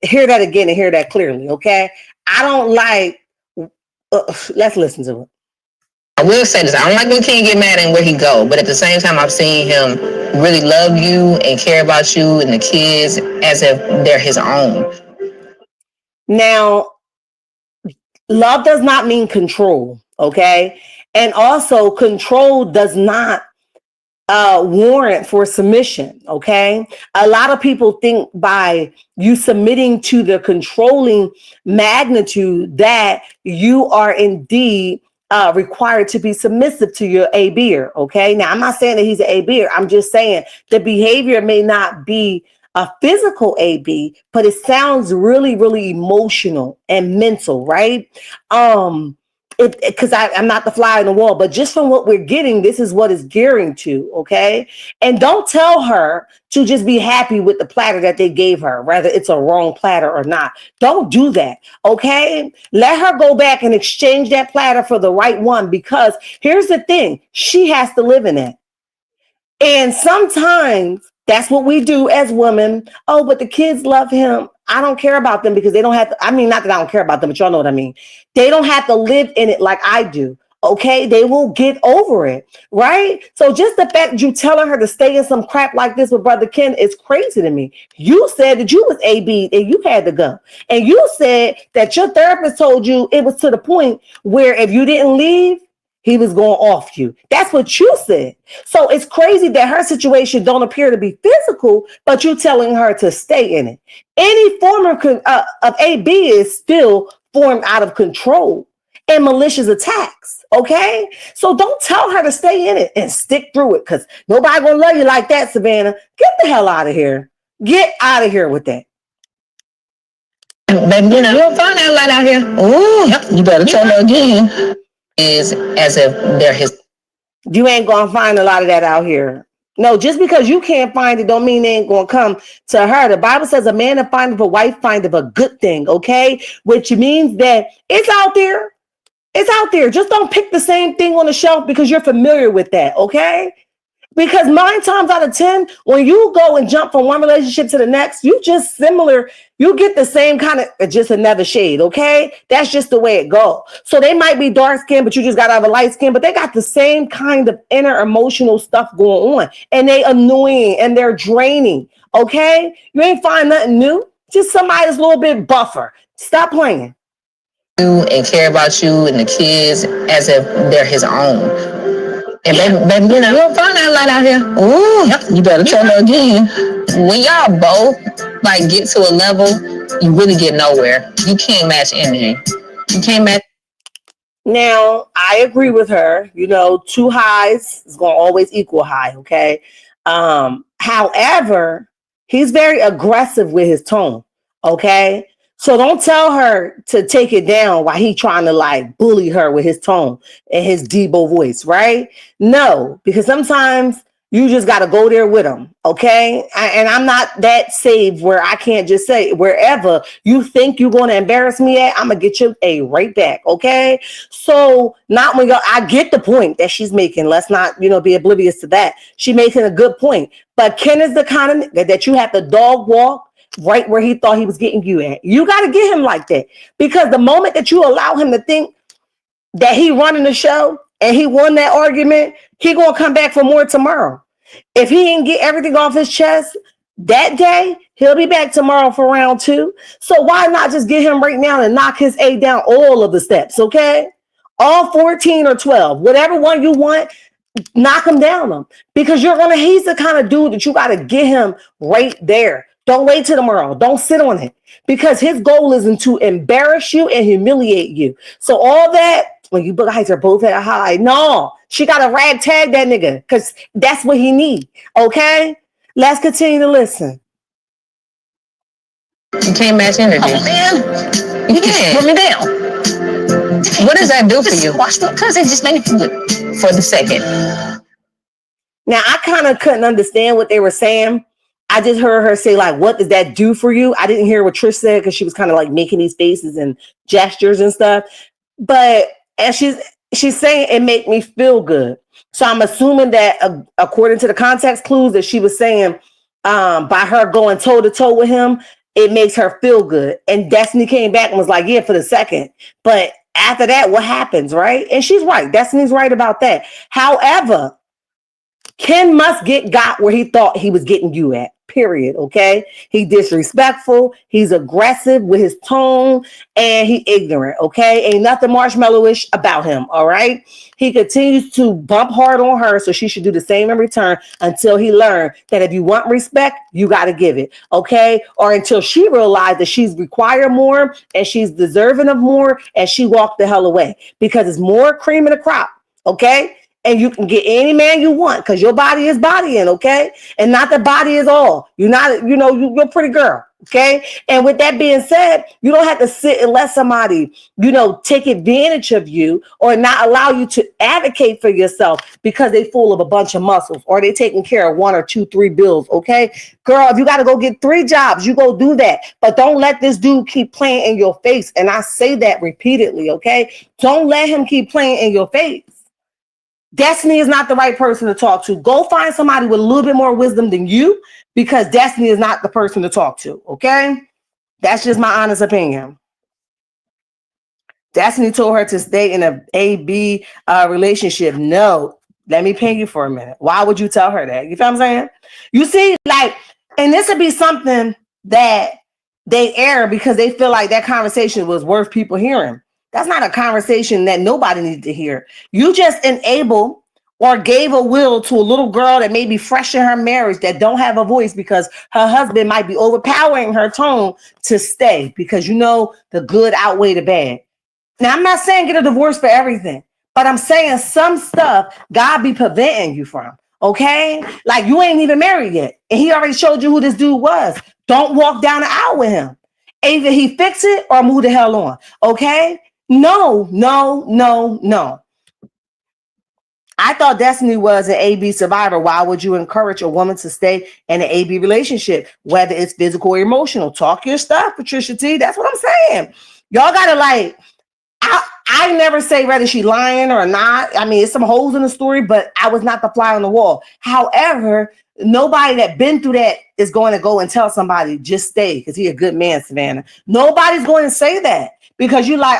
hear that again and hear that clearly, okay? I don't like. Let's listen to it. I will say this: I don't like when Ken get mad and where he go, but at the same time I've seen him really love you and care about you and the kids as if they're his own. Now, love does not mean control, okay? And also, control does not warrant for submission, okay? A lot of people think by you submitting to the controlling magnitude that you are indeed required to be submissive to your A-beer, okay? Now, I'm not saying that he's an A-beer. I'm just saying the behavior may not be a physical AB, but it sounds really, really emotional and mental, right? Because I'm not the fly on the wall, but just from what we're getting, this is what it's gearing to, okay? And don't tell her to just be happy with the platter that they gave her, whether it's a wrong platter or not. Don't do that, okay? Let her go back and exchange that platter for the right one, because here's the thing, she has to live in it. And sometimes that's what we do as women. Oh, but the kids love him. I don't care about them because they don't have to. I mean, not that I don't care about them, but y'all know what I mean. They don't have to live in it like I do. Okay, they will get over it, right? So just the fact that you telling her to stay in some crap like this with Brother Ken is crazy to me. You said that you was AB and you had to go. And you said that your therapist told you it was to the point where if you didn't leave, he was going off you. That's what you said. So it's crazy that her situation don't appear to be physical, but you're telling her to stay in it. Any form of AB is still formed out of control and malicious attacks. Okay, so don't tell her to stay in it and stick through it, because nobody gonna love you like that, Savannah. Get the hell out of here. Get out of here with that. Baby, you don't find that light out here. Ooh, you better try her again. Is as if they're his. You ain't gonna find a lot of that out here. No, just because you can't find it don't mean they ain't gonna come to her. The Bible says a man that findeth a wife findeth a good thing, okay? Which means that it's out there. It's out there. Just don't pick the same thing on the shelf because you're familiar with that, okay? Because 9 times out of 10, when you go and jump from one relationship to the next, you just similar, you get the same kind of, just another shade, okay? That's just the way it goes. So they might be dark skinned, but you just got to have a light skin, but they got the same kind of inner emotional stuff going on. And they annoying and they're draining, okay? You ain't find nothing new. Just somebody that's a little bit buffer. Stop playing. And care about you and the kids as if they're his own. And baby, you don't find that light out here. Ooh, you better try her again. When y'all both like get to a level, you really get nowhere. You can't match energy. You can't match. Now, I agree with her. You know, 2 highs is going to always equal high, okay? However, he's very aggressive with his tone, okay? So don't tell her to take it down while he trying to like bully her with his tone and his Debo voice, right? No, because sometimes you just got to go there with him, okay? And I'm not that saved where I can't just say wherever you think you're going to embarrass me at, I'm going to get you a right back, okay? So not when I get the point that she's making. Let's not, be oblivious to that. She's making a good point. But Ken is the kind of that you have to dog walk right where he thought he was getting you at. You got to get him like that, because the moment that you allow him to think that he running the show and he won that argument, he gonna come back for more tomorrow. If he didn't get everything off his chest that day, he'll be back tomorrow for round two. So why not just get him right now and knock his A down all of the steps, okay? All 14 or 12, whatever one you want, knock him down them, because he's the kind of dude that you got to get him right there. Don't wait till tomorrow. Don't sit on it, because his goal isn't to embarrass you and humiliate you. So all that, when you guys are both at a high, no, she got to rag tag that nigga, because that's what he need. Okay, let's continue to listen. You can't match energy. Oh, man. You can't. Put me down. What does that do for you? Because it just made me feel good for the second. Now, I kind of couldn't understand what they were saying. I just heard her say, like, what does that do for you? I didn't hear what Trish said, because she was kind of like making these faces and gestures and stuff. But as she's saying, it made me feel good. So I'm assuming that according to the context clues that she was saying, by her going toe to toe with him, it makes her feel good. And Destiny came back and was like, yeah, for the second. But after that, what happens, right? And she's right. Destiny's right about that. However, Ken must get got where he thought he was getting you at, period, okay? He disrespectful, he's aggressive with his tone, and he ignorant, okay? Ain't nothing marshmallowish about him, all right? He continues to bump hard on her, so she should do the same in return until he learned that if you want respect, you got to give it, okay? Or until she realized that she's required more and she's deserving of more, and she walked the hell away, because it's more cream in the crop, okay? And you can get any man you want, because your body is bodying, okay? And not the body is all. You're not, you're a pretty girl, okay? And with that being said, you don't have to sit and let somebody, take advantage of you or not allow you to advocate for yourself because they full of a bunch of muscles, or they taking care of 1 or 2, 3 bills, okay? Girl, if you got to go get 3 jobs, you go do that. But don't let this dude keep playing in your face. And I say that repeatedly, okay? Don't let him keep playing in your face. Destiny is not the right person to talk to. Go find somebody with a little bit more wisdom than you, because Destiny is not the person to talk to, okay? That's just my honest opinion. Destiny told her to stay in a A-B relationship. No, let me ping you for a minute. Why would you tell her that? You feel what I'm saying? You see, and this would be something that they air because they feel like that conversation was worth people hearing. That's not a conversation that nobody needs to hear. You just enable or gave a will to a little girl that may be fresh in her marriage, that don't have a voice because her husband might be overpowering her tone, to stay, because the good outweigh the bad. Now, I'm not saying get a divorce for everything, but I'm saying some stuff God be preventing you from, okay? Like, you ain't even married yet, and he already showed you who this dude was. Don't walk down the aisle with him. Either he fix it or move the hell on, okay? No. I thought Destiny was an AB survivor. Why would you encourage a woman to stay in an AB relationship, whether it's physical or emotional? Talk your stuff, Patricia T. That's what I'm saying. Y'all gotta I never say whether she lying or not. I mean, it's some holes in the story, but I was not the fly on the wall. However, nobody that been through that is going to go and tell somebody, just stay, because he a good man, Savannah. Nobody's going to say that, because you like,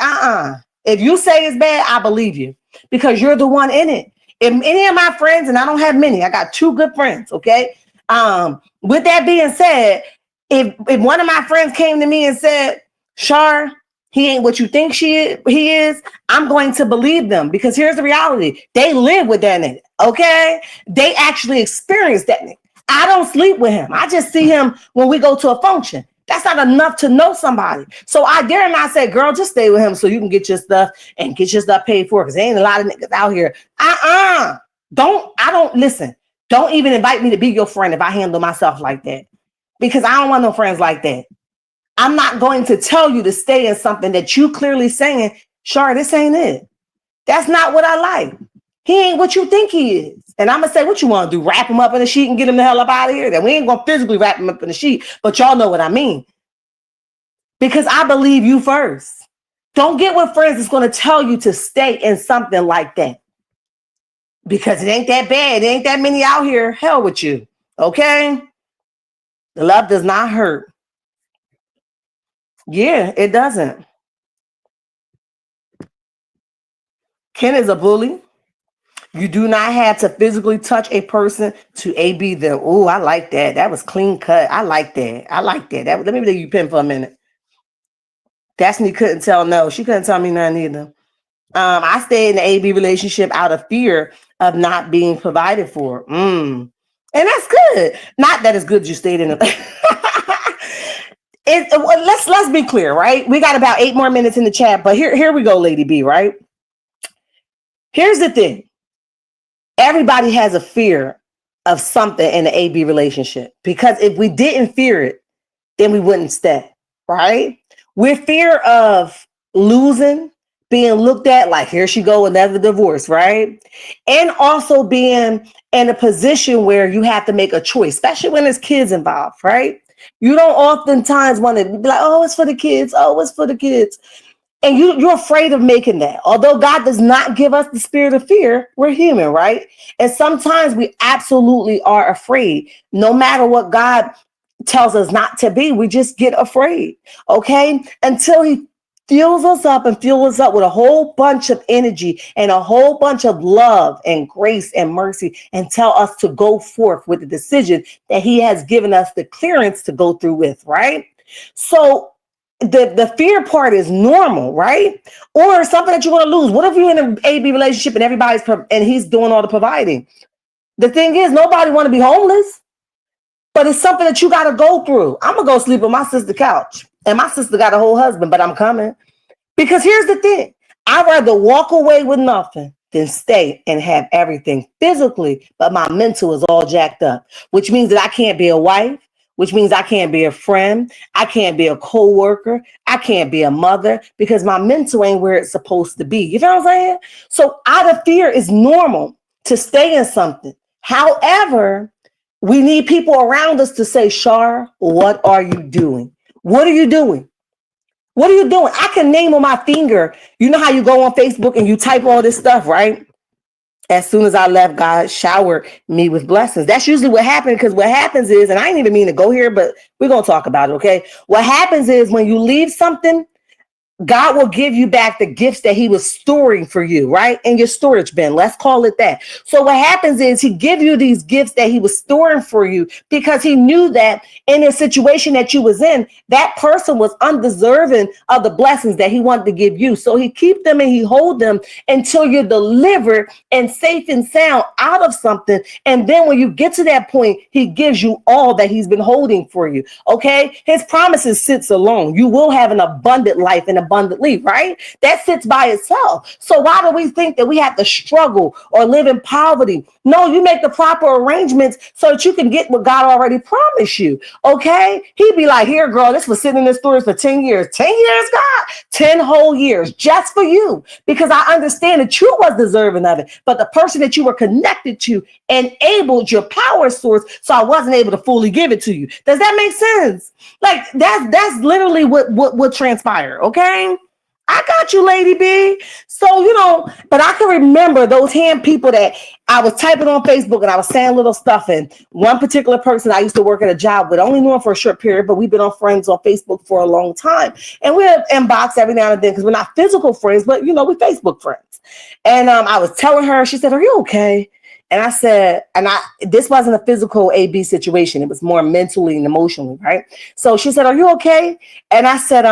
If you say it's bad, I believe you, because you're the one in it. If any of my friends, and I don't have many, I got 2 good friends, okay? With that being said, if one of my friends came to me and said, Shar, he ain't what you think he is, I'm going to believe them, because here's the reality. They live with that nigga, okay? They actually experience that nigga. I don't sleep with him. I just see him when we go to a function. That's not enough to know somebody. So I dare not say, girl, just stay with him so you can get your stuff and get your stuff paid for, because there ain't a lot of niggas out here. Listen. Don't even invite me to be your friend if I handle myself like that, because I don't want no friends like that. I'm not going to tell you to stay in something that you clearly saying, Shar, this ain't it. That's not what I like. He ain't what you think he is. And I'm going to say, what you want to do? Wrap him up in a sheet and get him the hell up out of here? Then we ain't going to physically wrap him up in a sheet, but y'all know what I mean. Because I believe you first. Don't get with friends that's going to tell you to stay in something like that, because it ain't that bad. It ain't that many out here. Hell with you. Okay? The love does not hurt. Yeah, it doesn't. Ken is a bully. You do not have to physically touch a person to AB them. Oh, I like that. That was clean cut. I like that. I like that. Let me leave you pin for a minute. Destiny couldn't tell no. She couldn't tell me nothing either. I stayed in the AB relationship out of fear of not being provided for. And that's good. Not that it's good you stayed in it. Let's be clear, right? We got about 8 more minutes in the chat, but here we go, Lady B, right? Here's the thing. Everybody has a fear of something in the AB relationship, because if we didn't fear it, then we wouldn't stay, right? We're fear of losing, being looked at like, here she go, another divorce, right? And also being in a position where you have to make a choice, especially when there's kids involved, right? You don't oftentimes want to be like, oh, it's for the kids. Oh, it's for the kids. And you're afraid of making that. Although God does not give us the spirit of fear, we're human, right? And sometimes we absolutely are afraid. No matter what God tells us not to be, we just get afraid, okay? Until he fuels us up and fuels us up with a whole bunch of energy and a whole bunch of love and grace and mercy, and tell us to go forth with the decision that he has given us the clearance to go through with, right? So the fear part is normal, right? Or something that you're going to lose. What if you're in an AB relationship and and he's doing all the providing? The thing is, nobody want to be homeless, but it's something that you got to go through. I'm going to go sleep on my sister's couch, and my sister got a whole husband, but I'm coming. Because here's the thing. I'd rather walk away with nothing than stay and have everything physically, but my mental is all jacked up, which means that I can't be a wife, which means I can't be a friend. I can't be a co-worker. I can't be a mother, because my mental ain't where it's supposed to be. You know what I'm saying? So out of fear, is normal to stay in something. However, we need people around us to say, Shar, what are you doing? What are you doing? What are you doing? I can name on my finger. You know how you go on Facebook and you type all this stuff, right? As soon as I left, God showered me with blessings. That's usually what happened, because what happens is, and I didn't even mean to go here, but we're going to talk about it, okay? What happens is when you leave something, God will give you back the gifts that he was storing for you, right? In your storage bin. Let's call it that. So what happens is he give you these gifts that he was storing for you, because he knew that in a situation that you was in, that person was undeserving of the blessings that he wanted to give you. So he keep them and he hold them until you're delivered and safe and sound out of something. And then when you get to that point, he gives you all that he's been holding for you. Okay. His promises sits alone. You will have an abundant life and abundantly, right? That sits by itself. So why do we think that we have to struggle or live in poverty? No, you make the proper arrangements so that you can get what God already promised you. Okay. He'd be like, here, girl, this was sitting in this storage for 10 years. 10 years, God? 10 whole years just for you, because I understand that you was deserving of it, but the person that you were connected to enabled your power source, so I wasn't able to fully give it to you. Does that make sense? Like that's literally what transpired. Okay. I got you, Lady B. So, but I can remember those hand people that I was typing on Facebook and I was saying little stuff. And one particular person I used to work at a job with, only knew him for a short period, but we've been on friends on Facebook for a long time. And we're inbox every now and then, because we're not physical friends, but, we're Facebook friends. And I was telling her, she said, are you okay? And I said, this wasn't a physical AB situation. It was more mentally and emotionally, right? So she said, are you okay? And I said,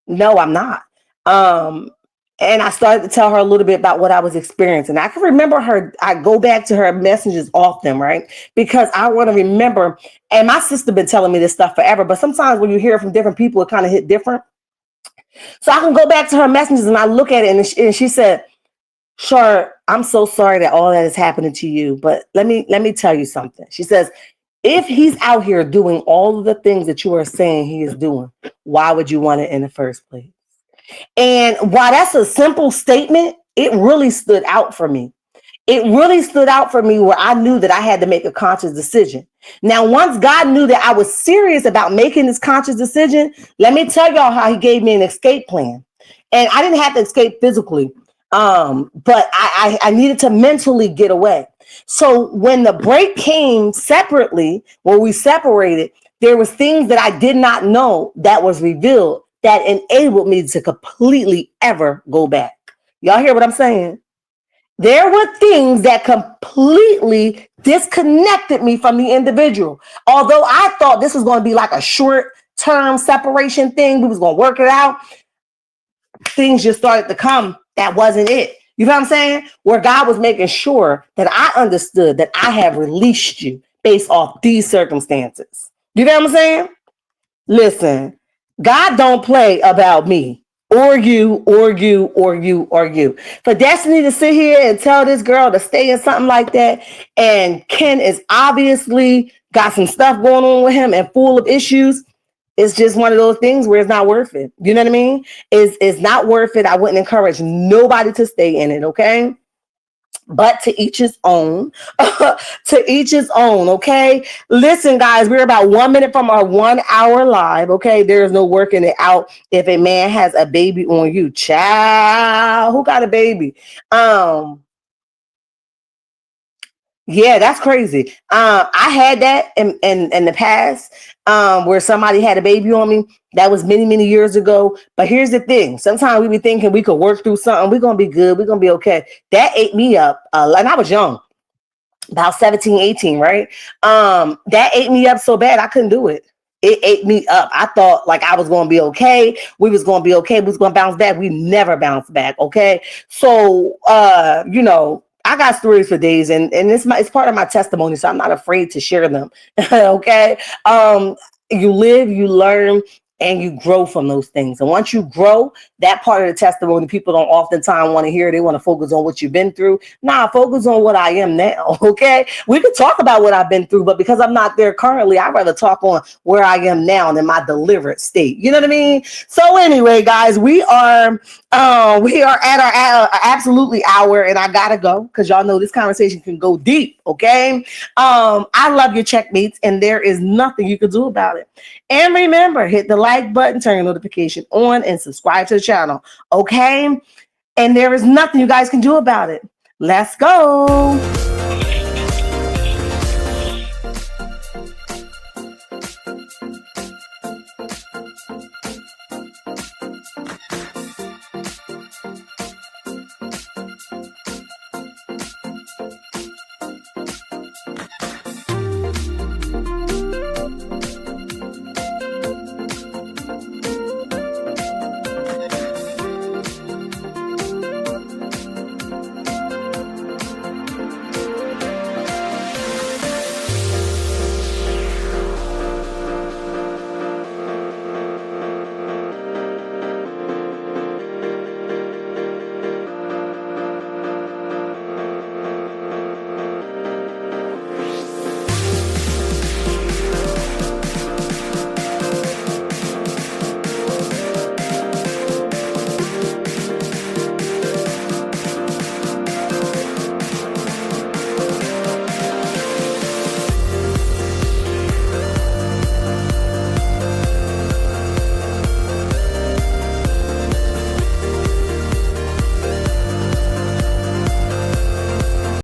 no, I'm not. And I started to tell her a little bit about what I was experiencing. I can remember her. I go back to her messages often, right? Because I want to remember, and my sister been telling me this stuff forever, but sometimes when you hear it from different people, it kind of hit different. So I can go back to her messages and I look at it, and she said, Shar, I'm so sorry that all that is happening to you, but let me tell you something. She says, if he's out here doing all of the things that you are saying he is doing, why would you want it in the first place? And while that's a simple statement, it really stood out for me. It really stood out for me, where I knew that I had to make a conscious decision. Now, once God knew that I was serious about making this conscious decision, let me tell y'all how he gave me an escape plan. And I didn't have to escape physically, but I needed to mentally get away. So when the break came separately, when we separated, there was things that I did not know that was revealed that enabled me to completely ever go back. Y'all hear what I'm saying? There were things that completely disconnected me from the individual. Although I thought this was going to be like a short-term separation thing, we was going to work it out, things just started to come. That wasn't it. You know what I'm saying? Where God was making sure that I understood that I have released you based off these circumstances. You know what I'm saying? Listen, God don't play about me or you or you or you or you. For Destiny to sit here and tell this girl to stay in something like that, and Ken is obviously got some stuff going on with him and full of issues, it's just one of those things where it's not worth it. You know what I mean? It's not worth it. I wouldn't encourage nobody to stay in it, okay? But to each his own. To each his own, okay? Listen, guys, we're about 1 minute from our 1 hour live, okay? There is no working it out if a man has a baby on you. Child, who got a baby? Yeah, that's crazy. I had that in the past, where somebody had a baby on me. That was many, many years ago. But here's the thing. Sometimes we be thinking we could work through something. We're going to be good. We're going to be okay. That ate me up. And I was young, about 17, 18, right? That ate me up so bad I couldn't do it. It ate me up. I thought like I was going to be okay. We was going to be okay. We was going to bounce back. We never bounced back. Okay. So, I got stories for days, and it's part of my testimony, so I'm not afraid to share them. Okay. You live, you learn, and you grow from those things. And once you grow, that part of the testimony, people don't oftentimes want to hear. They want to focus on what you've been through. Nah, focus on what I am now. Okay. We could talk about what I've been through, but because I'm not there currently, I'd rather talk on where I am now and in my delivered state. You know what I mean? So anyway, guys, we are at our absolutely hour, and I gotta go because y'all know this conversation can go deep. Okay. I love your checkmates, and there is nothing you can do about it. And remember, hit the like button, turn your notification on, and subscribe to the channel. Okay. And there is nothing you guys can do about it. Let's go.